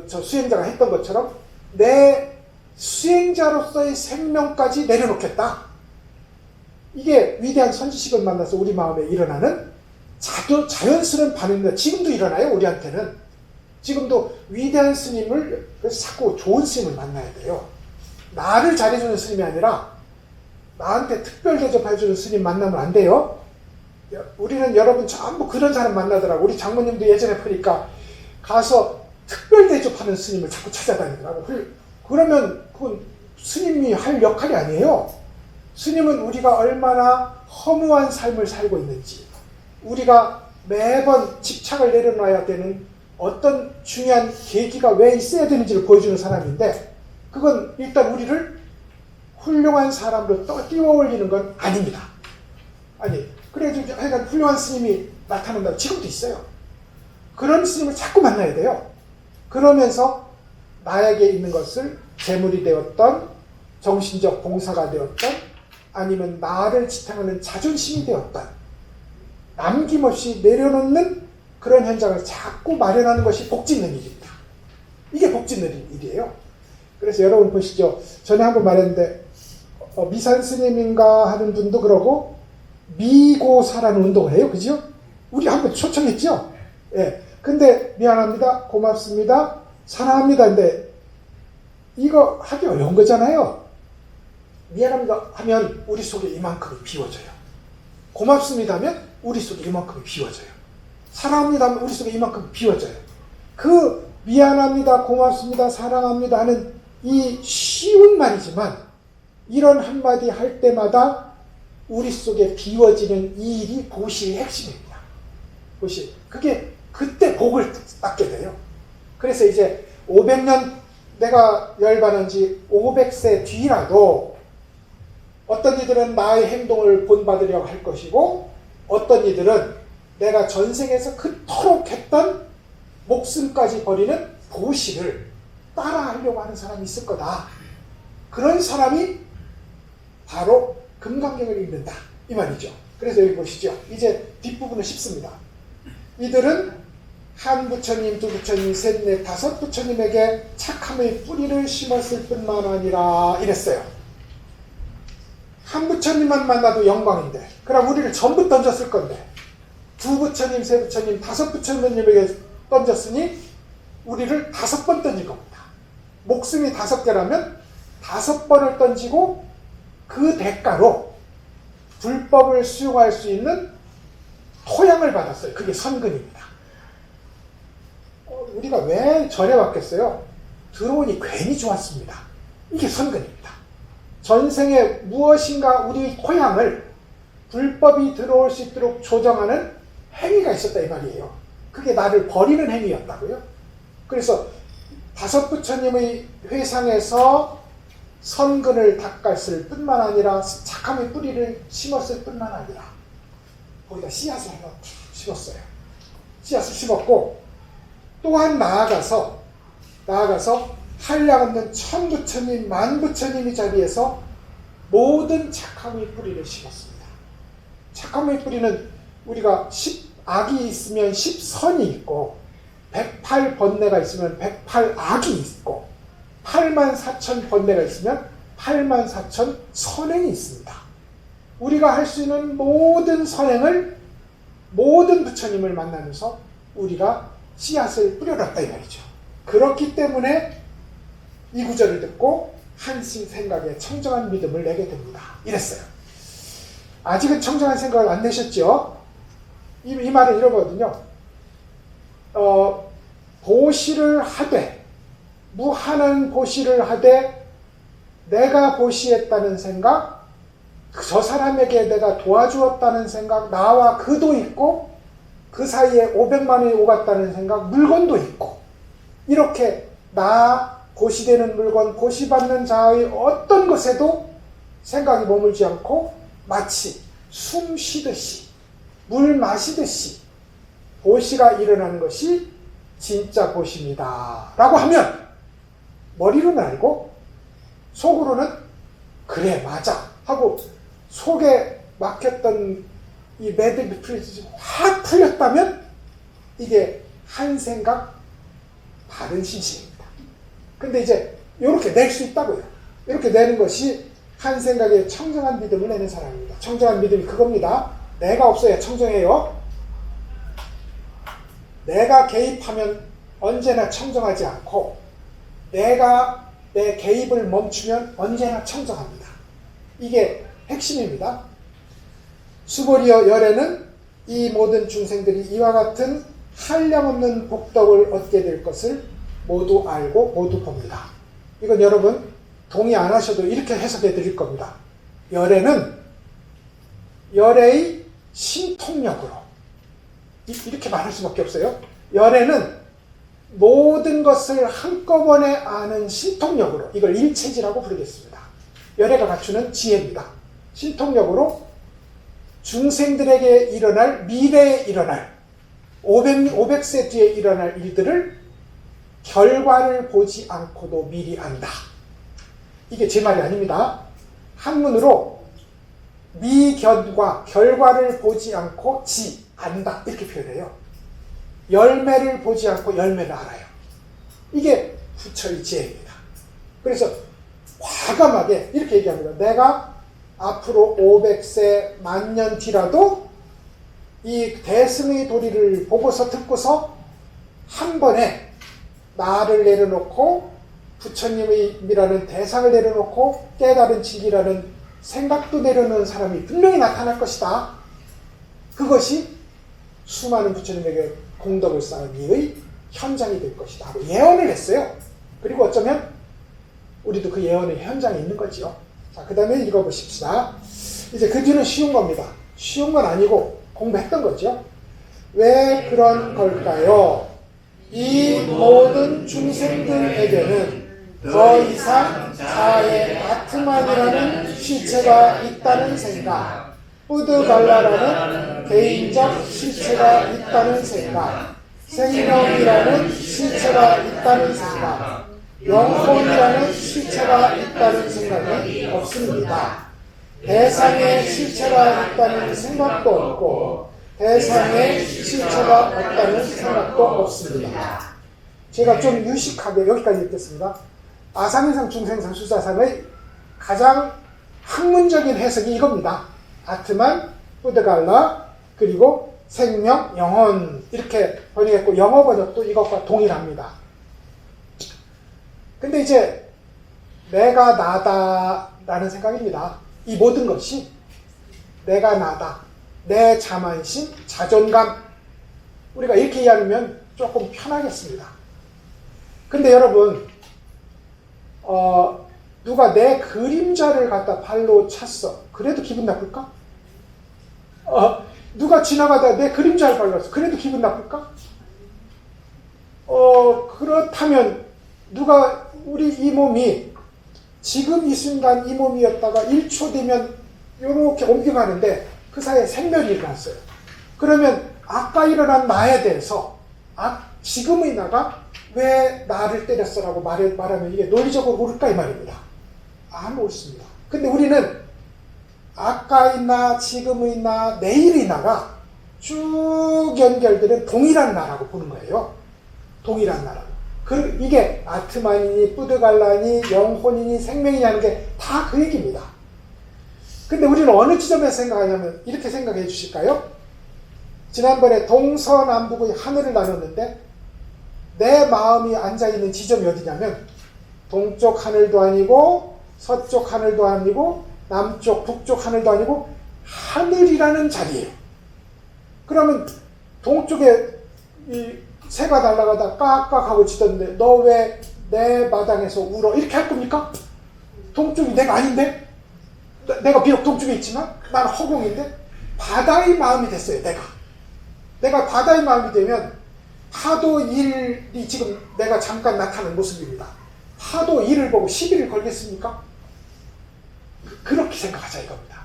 저 수행자가 했던 것처럼 내 수행자로서의 생명까지 내려놓겠다. 이게 위대한 선지식을 만나서 우리 마음에 일어나는 자연스러운 반응입니다. 지금도 일어나요, 우리한테는. 지금도 위대한 스님을, 그래서 자꾸 좋은 스님을 만나야 돼요. 나를 잘해주는 스님이 아니라 나한테 특별 대접해주는 스님 만나면 안 돼요. 우리는 여러분 전부 그런 사람 만나더라고. 우리 장모님도 예전에 보니까 가서 특별 대접하는 스님을 자꾸 찾아다니더라고. 그러면 그건 스님이 할 역할이 아니에요. 스님은 우리가 얼마나 허무한 삶을 살고 있는지, 우리가 매번 집착을 내려놔야 되는 어떤 중요한 계기가 왜 있어야 되는지를 보여주는 사람인데, 그건 일단 우리를 훌륭한 사람으로 띄워 올리는 건 아닙니다. 아니, 그래도 하여간 훌륭한 스님이 나타난다고 지금도 있어요. 그런 스님을 자꾸 만나야 돼요. 그러면서 나에게 있는 것을 재물이 되었던, 정신적 봉사가 되었던, 아니면 나를 지탱하는 자존심이 되었던, 남김없이 내려놓는 그런 현장을 자꾸 마련하는 것이 복 짓는 일입니다. 이게 복 짓는 일이에요. 그래서 여러분 보시죠. 전에 한번 말했는데 미산 스님인가 하는 분도 그러고 미고사라는 운동을 해요. 그죠? 우리 한번 초청했죠? 예. 근데 미안합니다. 고맙습니다. 사랑합니다. 근데 이거 하기 어려운 거잖아요. 미안합니다 하면 우리 속에 이만큼이 비워져요. 고맙습니다 하면 우리 속에 이만큼이 비워져요. 사랑합니다 하면 우리 속에 이만큼이 비워져요. 그 미안합니다, 고맙습니다, 사랑합니다 하는 이 쉬운 말이지만 이런 한마디 할 때마다 우리 속에 비워지는 이 일이 보시의 핵심입니다. 보시. 그게 그때 복을 받게 돼요. 그래서 이제 500년 내가 열반한 지 500세 뒤라도 어떤 이들은 나의 행동을 본받으려고 할 것이고 어떤 이들은 내가 전생에서 그토록 했던 목숨까지 버리는 보시를 따라하려고 하는 사람이 있을 거다. 그런 사람이 바로 금강경을 읽는다. 이 말이죠. 그래서 여기 보시죠. 이제 뒷부분은 쉽습니다. 이들은 한 부처님, 두 부처님, 셋, 넷, 다섯 부처님에게 착함의 뿌리를 심었을 뿐만 아니라 이랬어요. 한 부처님만 만나도 영광인데 그럼 우리를 전부 던졌을 건데 두 부처님, 세 부처님, 다섯 부처님에게 던졌으니 우리를 5번 던질 겁니다. 목숨이 5개라면 5번을 던지고 그 대가로 불법을 수용할 수 있는 토양을 받았어요. 그게 선근입니다. 우리가 왜 절에 왔겠어요? 들어오니 괜히 좋았습니다. 이게 선근입니다. 전생에 무엇인가 우리 토양을 불법이 들어올 수 있도록 조정하는 행위가 있었다 이 말이에요. 그게 나를 버리는 행위였다고요. 그래서 5 부처님의 회상에서 선근을 닦았을 뿐만 아니라 착함의 뿌리를 심었을 뿐만 아니라 거기다 씨앗을 하나 심었어요. 씨앗을 심었고 또한 나아가서 한량없는 천부처님, 만부처님의 자리에서 모든 착함의 뿌리를 심었습니다. 착함의 뿌리는 우리가 10악이 있으면 10선이 있고 108번뇌가 있으면 108악이 있고 84,000번뇌가 있으면 84,000선행이 있습니다. 우리가 할 수 있는 모든 선행을 모든 부처님을 만나면서 우리가 씨앗을 뿌려놨다 이 말이죠. 그렇기 때문에 이 구절을 듣고 한심 생각에 청정한 믿음을 내게 됩니다. 이랬어요. 아직은 청정한 생각을 안 내셨죠? 이 말은 이러거든요. 보시를 하되 무한한 보시를 하되 내가 보시했다는 생각, 저 사람에게 내가 도와주었다는 생각, 나와 그도 있고 그 사이에 500만 원이 오갔다는 생각, 물건도 있고 이렇게 나 보시되는 물건, 보시받는 자의 어떤 것에도 생각이 머물지 않고 마치 숨 쉬듯이 물 마시듯이 보시가 일어나는 것이 진짜 보시입니다 라고 하면 머리로는 알고 속으로는 그래 맞아 하고 속에 막혔던 이 매듭이 확 풀렸다면 이게 한 생각 바른 신심입니다. 근데 이제 이렇게 낼 수 있다고요. 이렇게 내는 것이 한 생각에 청정한 믿음을 내는 사람입니다. 청정한 믿음이 그겁니다. 내가 없어야 청정해요. 내가 개입하면 언제나 청정하지 않고 내가 내 개입을 멈추면 언제나 청정합니다. 이게 핵심입니다. 수보리어 열애는 이 모든 중생들이 이와 같은 한량없는 복덕을 얻게 될 것을 모두 알고 모두 봅니다. 이건 여러분 동의 안 하셔도 이렇게 해석해 드릴 겁니다. 열애는 열애의 신통력으로 이렇게 말할 수밖에 없어요. 열애는 모든 것을 한꺼번에 아는 신통력으로, 이걸 일체지라고 부르겠습니다. 열애가 갖추는 지혜입니다. 신통력으로 중생들에게 일어날, 미래에 일어날 500세 뒤에 일어날 일들을 결과를 보지 않고도 미리 안다. 이게 제 말이 아닙니다. 한문으로 미견과 결과를 보지 않고 안다 이렇게 표현해요. 열매를 보지 않고 열매를 알아요. 이게 부처의 지혜입니다. 그래서 과감하게 이렇게 얘기합니다. 내가 앞으로 500세 만년 뒤라도 이 대승의 도리를 보고서 듣고서 한 번에 나를 내려놓고 부처님이라는 대상을 내려놓고 깨달은 진리라는 생각도 내려놓는 사람이 분명히 나타날 것이다. 그것이 수많은 부처님에게 공덕을 쌓은 이의 현장이 될 것이다 하고 예언을 했어요. 그리고 어쩌면 우리도 그 예언의 현장에 있는 거지요. 자, 그 다음에 읽어보십시다. 이제 그 뒤는 쉬운 겁니다. 쉬운 건 아니고 공부했던 거죠. 왜 그런 걸까요? 이 모든 중생들에게는 더 이상 자의 아트만이라는 실체가 있다는 생각, 뿌드갈라라는 개인적 실체가 있다는 생각, 생명이라는 실체가 있다는 생각, 영혼이라는 실체가 있다는 생각이 없습니다. 대상의 실체가 있다는 생각도 없고 대상의 실체가 없다는 생각도 없습니다. 제가 좀 유식하게 여기까지 읽겠습니다. 아상인상 중생상 수사상의 가장 학문적인 해석이 이겁니다. 아트만, 뿌드갈라, 그리고 생명, 영혼 이렇게 번역했고 영어 번역도 이것과 동일합니다. 근데 이제 내가 나다라는 생각입니다. 이 모든 것이 내가 나다, 내 자만심, 자존감, 우리가 이렇게 이해하면 조금 편하겠습니다. 근데 여러분 누가 내 그림자를 갖다 발로 찼어. 그래도 기분 나쁠까? 누가 지나가다 내 그림자를 발랐어. 그래도 기분 나쁠까? 그렇다면 누가 우리 이 몸이 지금 이 순간 이 몸이었다가 1초 되면 이렇게 옮겨가는데 그 사이에 생멸이 일어났어요. 그러면 아까 일어난 나에 대해서 지금의 나가 왜 나를 때렸어라고 말하면 이게 논리적으로 옳을까 이 말입니다. 안 옳습니다. 근데 우리는 아까의 나, 지금의 나, 내일의 나가 쭉 연결되는 동일한 나라고 보는 거예요. 동일한 나라고. 이게 아트만이니 뿌드갈라니 영혼이니 생명이니 하는 게 다 그 얘기입니다. 근데 우리는 어느 지점에서 생각하냐면 이렇게 생각해 주실까요? 지난번에 동서남북의 하늘을 나눴는데 내 마음이 앉아있는 지점이 어디냐면 동쪽 하늘도 아니고 서쪽 하늘도 아니고 남쪽 북쪽 하늘도 아니고 하늘이라는 자리예요. 그러면 동쪽에 이 새가 날아가다 깍깍 하고 짖었는데 너 왜 내 마당에서 울어? 이렇게 할 겁니까? 동쪽이 내가 아닌데? 내가 비록 동쪽에 있지만 나는 허공인데 바다의 마음이 됐어요. 내가 바다의 마음이 되면 파도 1이 지금 내가 잠깐 나타난 모습입니다. 파도 1을 보고 10일을 걸겠습니까? 그렇게 생각하자 이겁니다.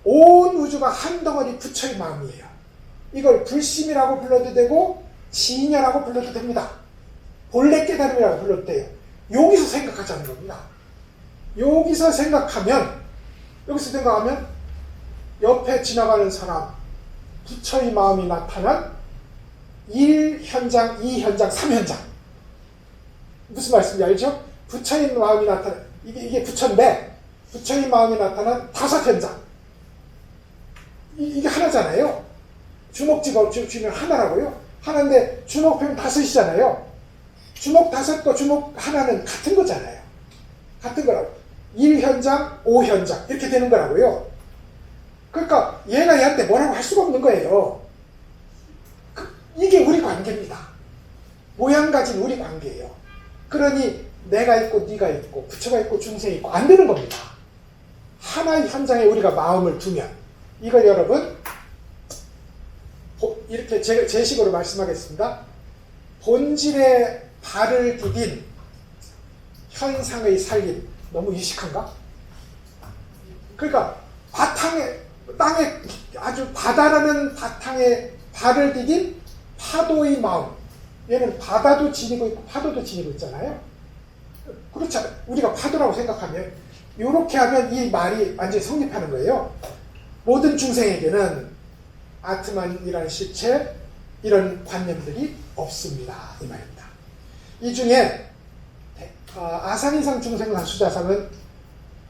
온 우주가 한 덩어리 부처의 마음이에요. 이걸 불심이라고 불러도 되고 진여라고 불러도 됩니다. 본래 깨달음이라고 불러도 돼요. 여기서 생각하자는 겁니다. 여기서 생각하면 옆에 지나가는 사람 부처의 마음이 나타난 1현장, 2현장, 3현장 무슨 말씀인지 알죠? 부처의 마음이 나타난 이게 부처인데 부처의 마음이 나타난 5현장 이게 하나잖아요. 주먹 쥐면 하나라고요. 하나인데 주먹 펴면 5이잖아요. 주먹 5과 주먹 하나는 같은 거잖아요. 같은 거라고. 1현장, 5현장 이렇게 되는 거라고요. 그러니까 얘가 얘한테 뭐라고 할 수가 없는 거예요. 이게 우리 관계입니다. 모양 가진 우리 관계예요. 그러니 내가 있고 네가 있고 부처가 있고 중생이 있고 안 되는 겁니다. 하나의 현장에 우리가 마음을 두면, 이걸 여러분 이렇게 제 식으로 말씀하겠습니다. 본질에 발을 디딘 현상의 살림, 너무 유식한가? 그러니까 땅에 아주 바다라는 바탕에 발을 디딘 파도의 마음, 얘는 바다도 지니고 있고 파도도 지니고 있잖아요. 그렇지 않아요? 우리가 파도라고 생각하면, 이렇게 하면 이 말이 완전히 성립하는 거예요. 모든 중생에게는 아트만이라는 실체, 이런 관념들이 없습니다, 이 말입니다. 이 중에 아상이상 중생상 수자상은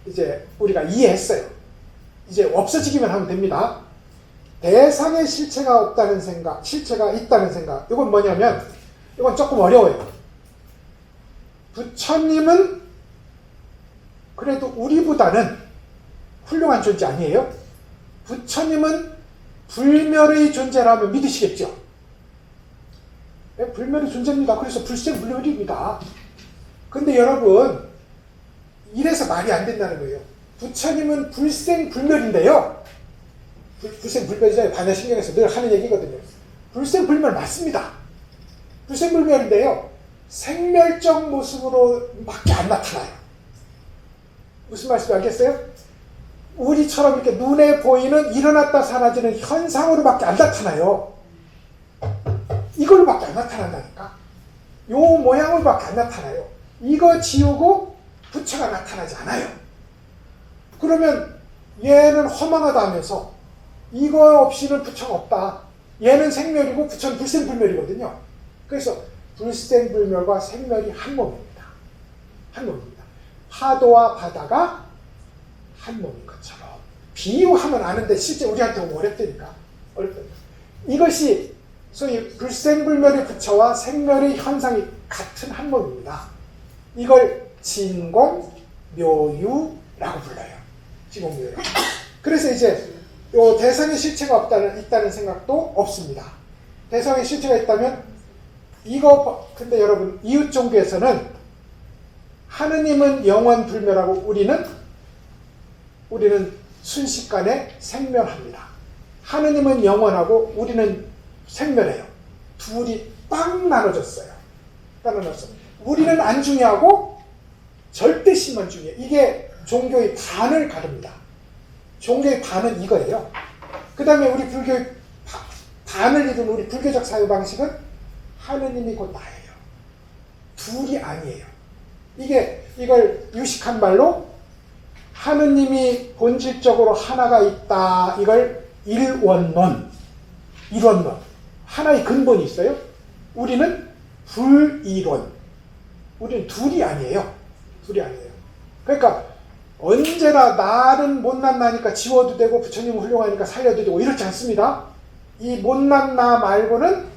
이제 우리가 이해했어요. 이제 없어지기만 하면 됩니다. 대상의 실체가 없다는 생각, 실체가 있다는 생각, 이건 뭐냐면, 이건 조금 어려워요. 부처님은 그래도 우리보다는 훌륭한 존재 아니에요? 부처님은 불멸의 존재라면 믿으시겠죠? 네, 불멸의 존재입니다. 그래서 불생불멸입니다. 근데 여러분, 이래서 말이 안 된다는 거예요. 부처님은 불생불멸인데요. 불생불멸이잖아요. 반야신경에서 늘 하는 얘기거든요. 불생불멸 맞습니다. 불생불멸인데요. 생멸적 모습으로 밖에 안 나타나요. 무슨 말씀인지 알겠어요? 우리처럼 이렇게 눈에 보이는 일어났다 사라지는 현상으로밖에 안 나타나요. 이걸로밖에 안 나타난다니까. 요 모양으로밖에 안 나타나요. 이거 지우고 부처가 나타나지 않아요. 그러면 얘는 허망하다 하면서 이거 없이는 부처가 없다. 얘는 생멸이고 부처는 불생불멸이거든요. 그래서 불생불멸과 생멸이 한 몸입니다. 한 몸입니다. 파도와 바다가 한 몸인 것처럼. 비유하면 아는데 실제 우리한테 오면 어렵다니까. 이것이 소위 불생불멸의 부처와 생멸의 현상이 같은 한 몸입니다. 이걸 진공, 묘유라고 불러요. 진공, 묘유. 그래서 이제 요 대상의 실체가 있다는 생각도 없습니다. 대상의 실체가 있다면 근데 여러분, 이웃 종교에서는 하느님은 영원 불멸하고 우리는 순식간에 생멸합니다. 하느님은 영원하고 우리는 생멸해요. 둘이 빵 나눠졌어요. 우리는 안 중요하고 절대심만 중요해요. 이게 종교의 반을 가릅니다. 종교의 반은 이거예요. 그 다음에 우리 불교의 반을 이룬 우리 불교적 사유 방식은 하느님이 곧 나예요. 둘이 아니에요. 이걸 유식한 말로 하느님이 본질적으로 하나가 있다. 이걸 일원론. 하나의 근본이 있어요. 우리는 불이론. 우리는 둘이 아니에요. 그러니까 언제나 나는 못난 나니까 지워도 되고 부처님은 훌륭하니까 살려도 되고 이렇지 않습니다. 이 못난 나 말고는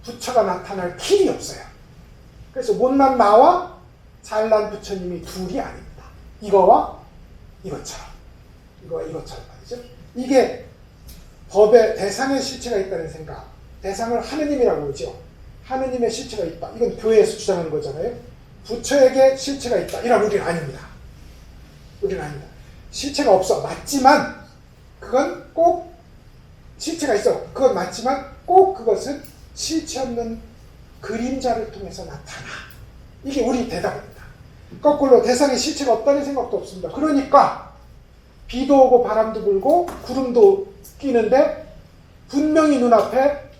부처가 나타날 길이 없어요. 그래서 못난 나와 잘난 부처님이 둘이 아닙니다. 이거와 이것처럼. 이것처럼 말이죠. 이게 법에 대상의 실체가 있다는 생각. 대상을 하느님이라고 그러죠. 하느님의 실체가 있다. 이건 교회에서 주장하는 거잖아요. 부처에게 실체가 있다. 이런 우리는 아닙니다. 실체가 없어. 맞지만 그건 꼭 실체가 있어. 그건 맞지만 꼭 그것은 실체 없는 그림자를 통해서 나타나. 이게 우리 대답입니다. 거꾸로 대상의 실체가 없다는 생각도 없습니다. 그러니까 비도 오고 바람도 불고 구름도 끼는데 분명히 눈앞에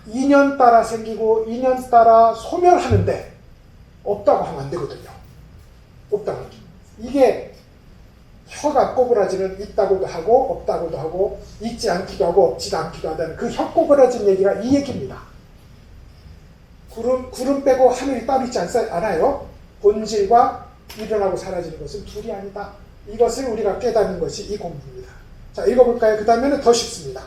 인연 따라 생기고 인연 따라 소멸하는데 없다고 하면 안 되거든요. 없다고. 이게 혀가 꼬부라지는 있다고도 하고 없다고도 하고 있지 않기도 하고 없지도 않기도 하다는 그 혀 꼬부라진 얘기가 이 얘기입니다. 구름 빼고 하늘이 따로 있지 않아요? 본질과 일어나고 사라지는 것은 둘이 아니다. 이것을 우리가 깨닫는 것이 이 공부입니다. 자, 읽어볼까요? 그 다음에는 더 쉽습니다.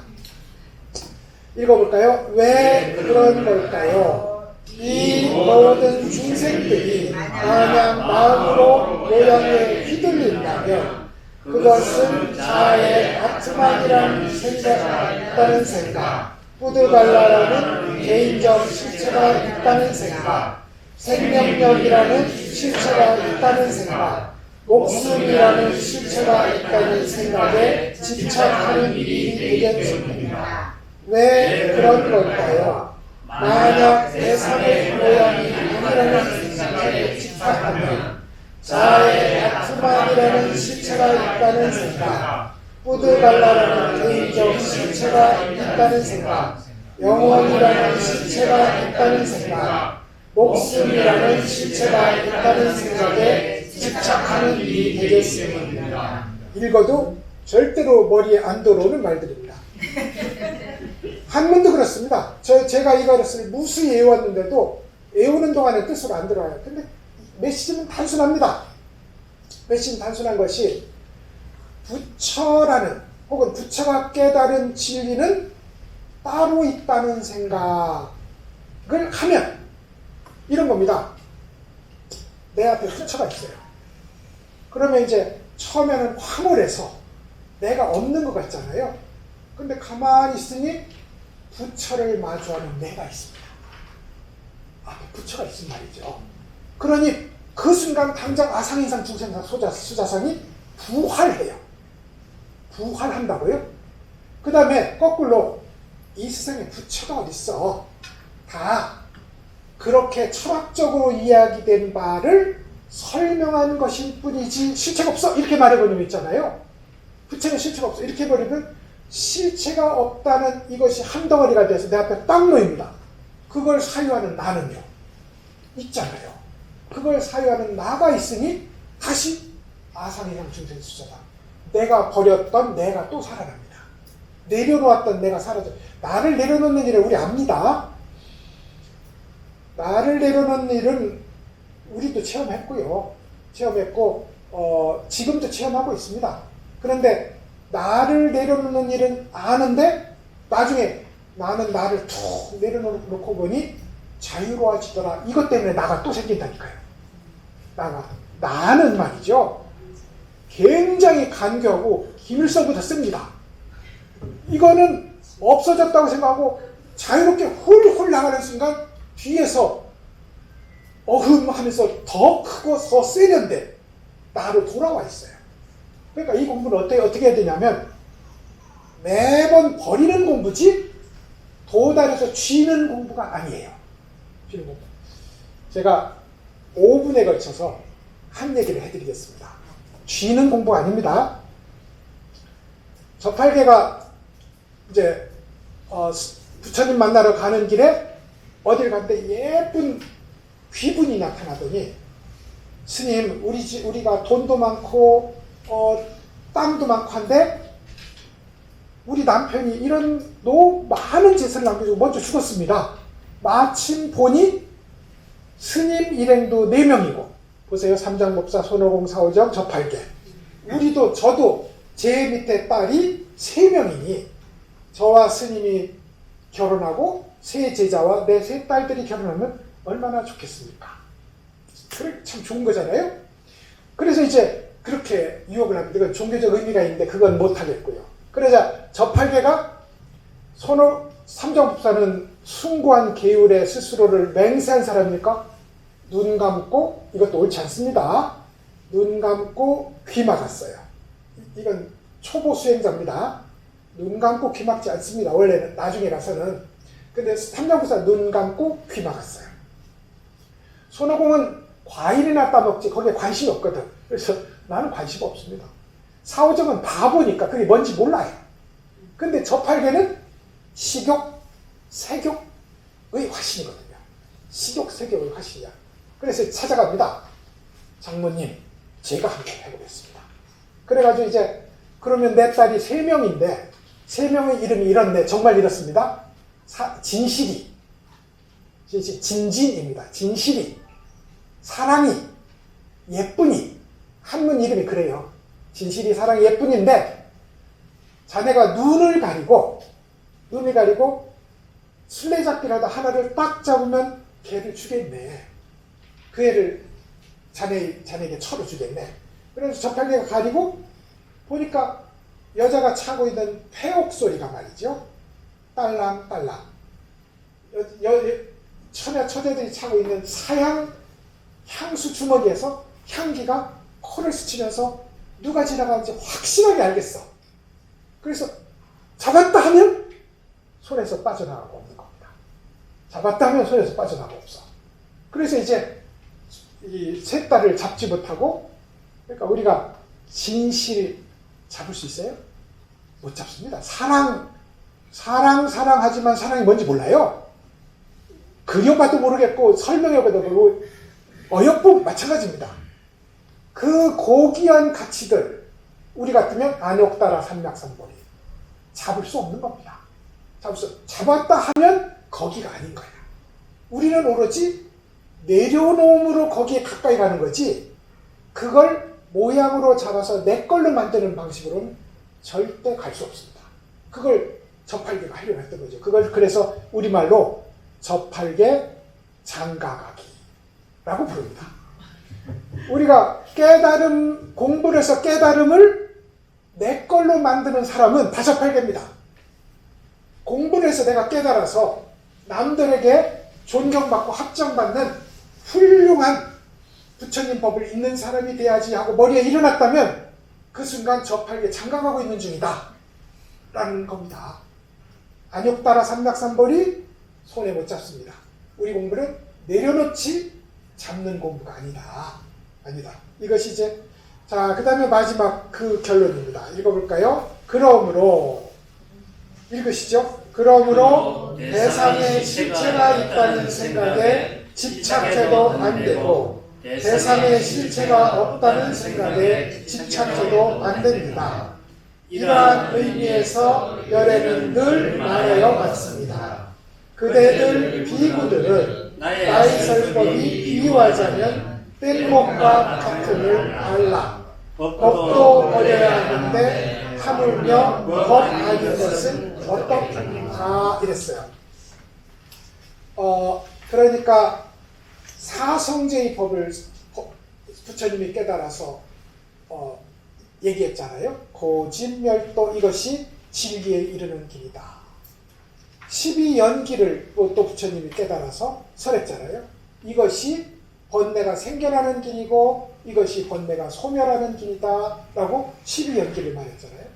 읽어볼까요? 왜 그런 걸까요? 이 모든 중생들이 마냥 마음으로 모양에 휘둘린다면 그것은 자아의 아트만이라는 생각이 있다는 생각, 뿌드갈라라는 개인적 실체가 있다는 생각, 생명력이라는 실체가 있다는 생각, 목숨이라는 실체가 있다는 생각에 집착하는 일이 되겠습니다. 왜 그런 걸까요? 만약 내 삶의 모양이 아니라는 생각에 집착하면 자아의 다툼만이라는 실체가 있다는 생각, 뿌드갈라라는 개인적 실체가 있다는 생각, 영혼이라는 실체가 있다는 생각, 목숨이라는 실체가 있다는 생각에 집착하는 일이 되겠습니다. 읽어도 절대로 머리에 안 들어오는 말들입니다. 한문도 그렇습니다. 제가 이것을 무수히 외웠는데도 외우는 동안에 뜻으로 안 들어와요. 근데 메시지는 단순합니다. 메시지는 단순한 것이 부처라는 혹은 부처가 깨달은 진리는 따로 있다는 생각을 하면 이런 겁니다. 내 앞에 부처가 있어요. 그러면 이제 처음에는 황홀해서 내가 없는 것 같잖아요. 근데 가만히 있으니 부처를 마주하는 내가 있습니다. 앞에 부처가 있단 말이죠. 그러니 그 순간 당장 아상인상 중생상 수자상이 부활해요. 부활한다고요? 그 다음에 거꾸로 이 세상에 부처가 어딨어? 다 그렇게 철학적으로 이야기된 바를 설명한 것일 뿐이지 실체가 없어 이렇게 말해버리면 있잖아요. 부처는 실체가 없어 이렇게 해버리면 실체가 없다는 이것이 한 덩어리가 돼서 내 앞에 딱 놓입니다. 그걸 사유하는 나는요 있잖아요. 그걸 사유하는 나가 있으니 다시 아상이랑 중생수자다. 내가 버렸던 내가 또 살아납니다. 내려놓았던 내가 사라져. 나를 내려놓는 일을 우리 압니다. 나를 내려놓는 일은 우리도 체험했고요. 체험했고 지금도 체험하고 있습니다. 그런데 나를 내려놓는 일은 아는데 나중에 나는 나를 툭 내려놓고 보니 자유로워지더라. 이것 때문에 나가 또 생긴다니까요. 나는 말이죠. 굉장히 간교하고 기밀성부터 씁니다. 이거는 없어졌다고 생각하고 자유롭게 훌훌 나가는 순간 뒤에서 하면서 더 크고 더 세련된 나로 돌아와 있어요. 그러니까 이 공부는 어떻게 해야 되냐면 매번 버리는 공부지 도달해서 쥐는 공부가 아니에요. 쥐는 공부. 제가 5분에 걸쳐서 한 얘기를 해드리겠습니다. 쥐는 공부가 아닙니다. 저팔계가 이제 부처님 만나러 가는 길에 어딜 갔는데 예쁜 귀분이 나타나더니 스님 우리가 돈도 많고 땅도 많고 한데 우리 남편이 이런 너무 많은 재산을 남겨주고 먼저 죽었습니다. 마침 보니 스님 일행도 4명이고 보세요. 삼장법사, 손오공, 사오정, 저팔계. 저도 제 밑에 딸이 3명이니 저와 스님이 결혼하고 3 제자와 내 3 딸들이 결혼하면 얼마나 좋겠습니까? 그래 참 좋은 거잖아요. 그래서 이제 그렇게 유혹을 합니다. 이건 종교적 의미가 있는데 그건 못하겠고요. 그러자 저팔계가 삼정법사는 숭고한 계율에 스스로를 맹세한 사람입니까? 눈 감고, 이것도 옳지 않습니다. 눈 감고 귀 막았어요. 이건 초보 수행자입니다. 눈 감고 귀 막지 않습니다. 원래는 나중에 가서는. 근데 삼정법사 눈 감고 귀 막았어요. 손오공은 과일이나 따먹지 거기에 관심이 없거든. 그래서 나는 관심 없습니다. 사오정은 바보니까 그게 뭔지 몰라요. 근데 저팔계는 식욕, 색욕의 화신이거든요. 식욕, 색욕의 화신이야. 그래서 찾아갑니다. 장모님, 제가 한번 해보겠습니다. 그래가지고 이제 그러면 내 딸이 3명인데 3명의 이름이 이렇네. 정말 이렇습니다. 진실이, 진진입니다. 진실이, 사랑이, 예쁜이. 한문 이름이 그래요. 진실이, 사랑이, 예쁜인데 자네가 눈을 가리고 술래잡기라도 하나를 딱 잡으면 걔를 주겠네. 그 애를 자네에게 처로 주겠네. 그래서 저팔계가 가리고 보니까 여자가 차고 있는 폐옥 소리가 말이죠. 딸랑딸랑. 처녀들이 차고 있는 사향 향수 주머니에서 향기가 손을 스치면서 누가 지나가는지 확실하게 알겠어. 그래서 잡았다 하면 손에서 빠져나가고 없는 겁니다. 잡았다 하면 손에서 빠져나가고 없어. 그래서 이제 이 셋 다를 잡지 못하고, 그러니까 우리가 진실 잡을 수 있어요? 못 잡습니다. 사랑하지만 사랑이 뭔지 몰라요. 그려봐도 모르겠고 설명해봐도 모르고 어여쁘 마찬가지입니다. 그 고귀한 가치들 우리 같으면 안욕따라 삼맥삼보리 잡을 수 없는 겁니다. 잡았다 하면 거기가 아닌 거야. 우리는 오로지 내려놓음으로 거기에 가까이 가는 거지, 그걸 모양으로 잡아서 내 걸로 만드는 방식으로는 절대 갈 수 없습니다. 그걸 접할개가 하려고 했던 거죠. 그걸 그래서 우리말로 접할개 장가가기라고 부릅니다. 우리가 공부를 해서 깨달음을 내 걸로 만드는 사람은 다 접할개입니다. 공부를 해서 내가 깨달아서 남들에게 존경받고 합정받는 훌륭한 부처님 법을 읽는 사람이 돼야지 하고 머리에 일어났다면 그 순간 접할개 장가가고 있는 중이다 라는 겁니다. 안욕따라 삼맥삼보리 손에 못 잡습니다. 우리 공부는 내려놓지 잡는 공부가 아니다. 이것이 이제, 자, 그 다음에 마지막 그 결론입니다. 읽어볼까요? 그러므로, 읽으시죠? 그러므로 대상에 실체가 있다는 생각에 집착해도 안 되고 대상에 실체가 없다는 생각에 집착해도 안 됩니다. 이러한 의미에서 열애는 늘 말하여 왔습니다. 그대들 비구들은 나의 설법이 비유하자면 뗏목과 같음을 알라. 법도 버려야 하는데 하물며 법 아닌 것은 어떻겠는가 이랬어요. 그러니까 사성제의 법을 부처님이 깨달아서 얘기했잖아요. 고진멸도 이것이 진리에 이르는 길이다. 12연기를 또 부처님이 깨달아서 설했잖아요. 이것이 번뇌가 생겨나는 길이고 이것이 번뇌가 소멸하는 길이다 라고 12연기를 말했잖아요.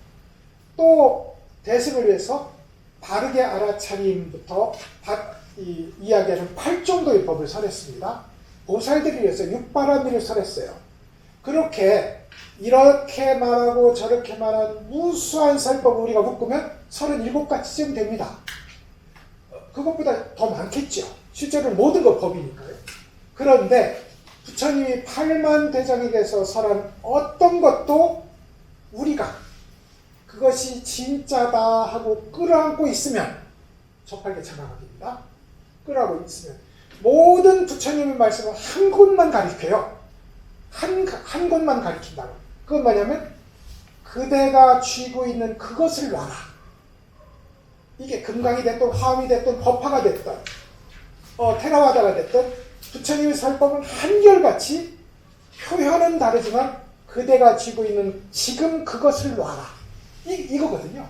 또 대승을 위해서 바르게 알아차림부터 이야기하는 8정도의 법을 설했습니다. 보살들을 위해서 6바라미를 설했어요. 그렇게 이렇게 말하고 저렇게 말하는 무수한 설법을 우리가 묶으면 37가지쯤 됩니다. 그것보다 더 많겠죠. 실제로 모든 거 법이니까요. 그런데 부처님이 8만 대장에게서 설한 어떤 것도 우리가 그것이 진짜다 하고 끌어안고 있으면 접할게 장가가기입니다. 끌어안고 있으면 모든 부처님의 말씀은 한 곳만 가리켜요. 한 곳만 가리킨다고. 그건 뭐냐면 그대가 쥐고 있는 그것을 놔라. 이게 금강이 됐든 화음이 됐든 법화가 됐든 테라와다가 됐든 부처님의 설법은 한결같이 표현은 다르지만 그대가 쥐고 있는 지금 그것을 놔라. 이거거든요.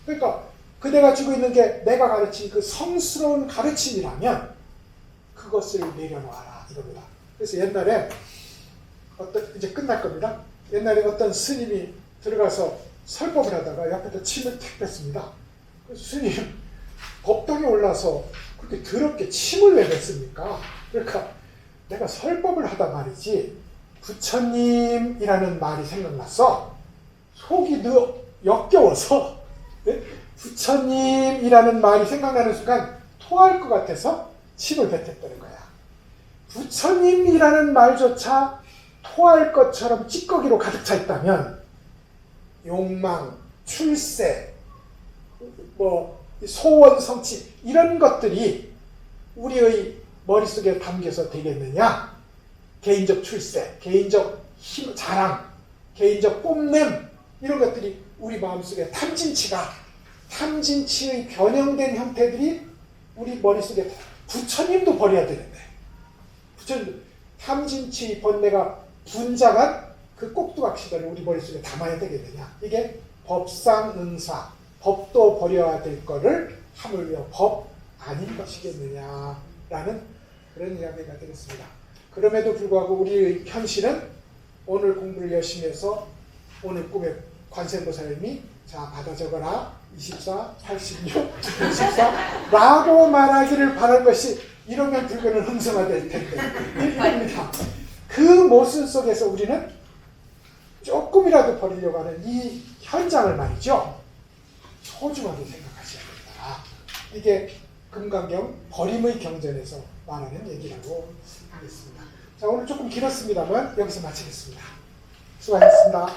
그러니까 그대가 쥐고 있는 게 내가 가르친 그 성스러운 가르침이라면 그것을 내려놓아라 이겁니다. 그래서 옛날에 이제 끝날 겁니다. 옛날에 어떤 스님이 들어가서 설법을 하다가 옆에다 침을 탁 뱉습니다. 그래서 스님 법당에 올라서 그렇게 더럽게 침을 왜 뱉습니까? 그러니까 내가 설법을 하다 말이지 부처님이라는 말이 생각났어. 속이 역겨워서 부처님이라는 말이 생각나는 순간 토할 것 같아서 침을 뱉었다는 거야. 부처님이라는 말조차 토할 것처럼 찌꺼기로 가득 차 있다면 욕망, 출세, 소원, 성취 이런 것들이 우리의 머릿속에 담겨서 되겠느냐? 개인적 출세, 개인적 힘, 자랑, 개인적 뽐냄 이런 것들이 우리 마음속에 탐진치의 변형된 형태들이 우리 머릿속에 부처님도 버려야 되는데 부처님도 탐진치의 번뇌가 분장한 그 꼭두각시들을 우리 머릿속에 담아야 되겠느냐. 이게 법상응사, 법도 버려야 될 거를 하물며 법 아닌 것이겠느냐라는 그런 이야기가 되겠습니다. 그럼에도 불구하고 우리의 현실은 오늘 공부를 열심히 해서 오늘 꿈에 관세음보살님이 자 받아 적어라 24, 86, 24 라고 말하기를 바란 것이 이러면 불교는 흥성화될 텐데 이겁니다. 그 모습 속에서 우리는 조금이라도 버리려고 하는 이 현장을 말이죠. 소중하게 생각하셔야 된다. 이게 금강경 버림의 경전에서 말하는 얘기라고 하겠습니다. 자, 오늘 조금 길었습니다만 여기서 마치겠습니다. 수고하셨습니다.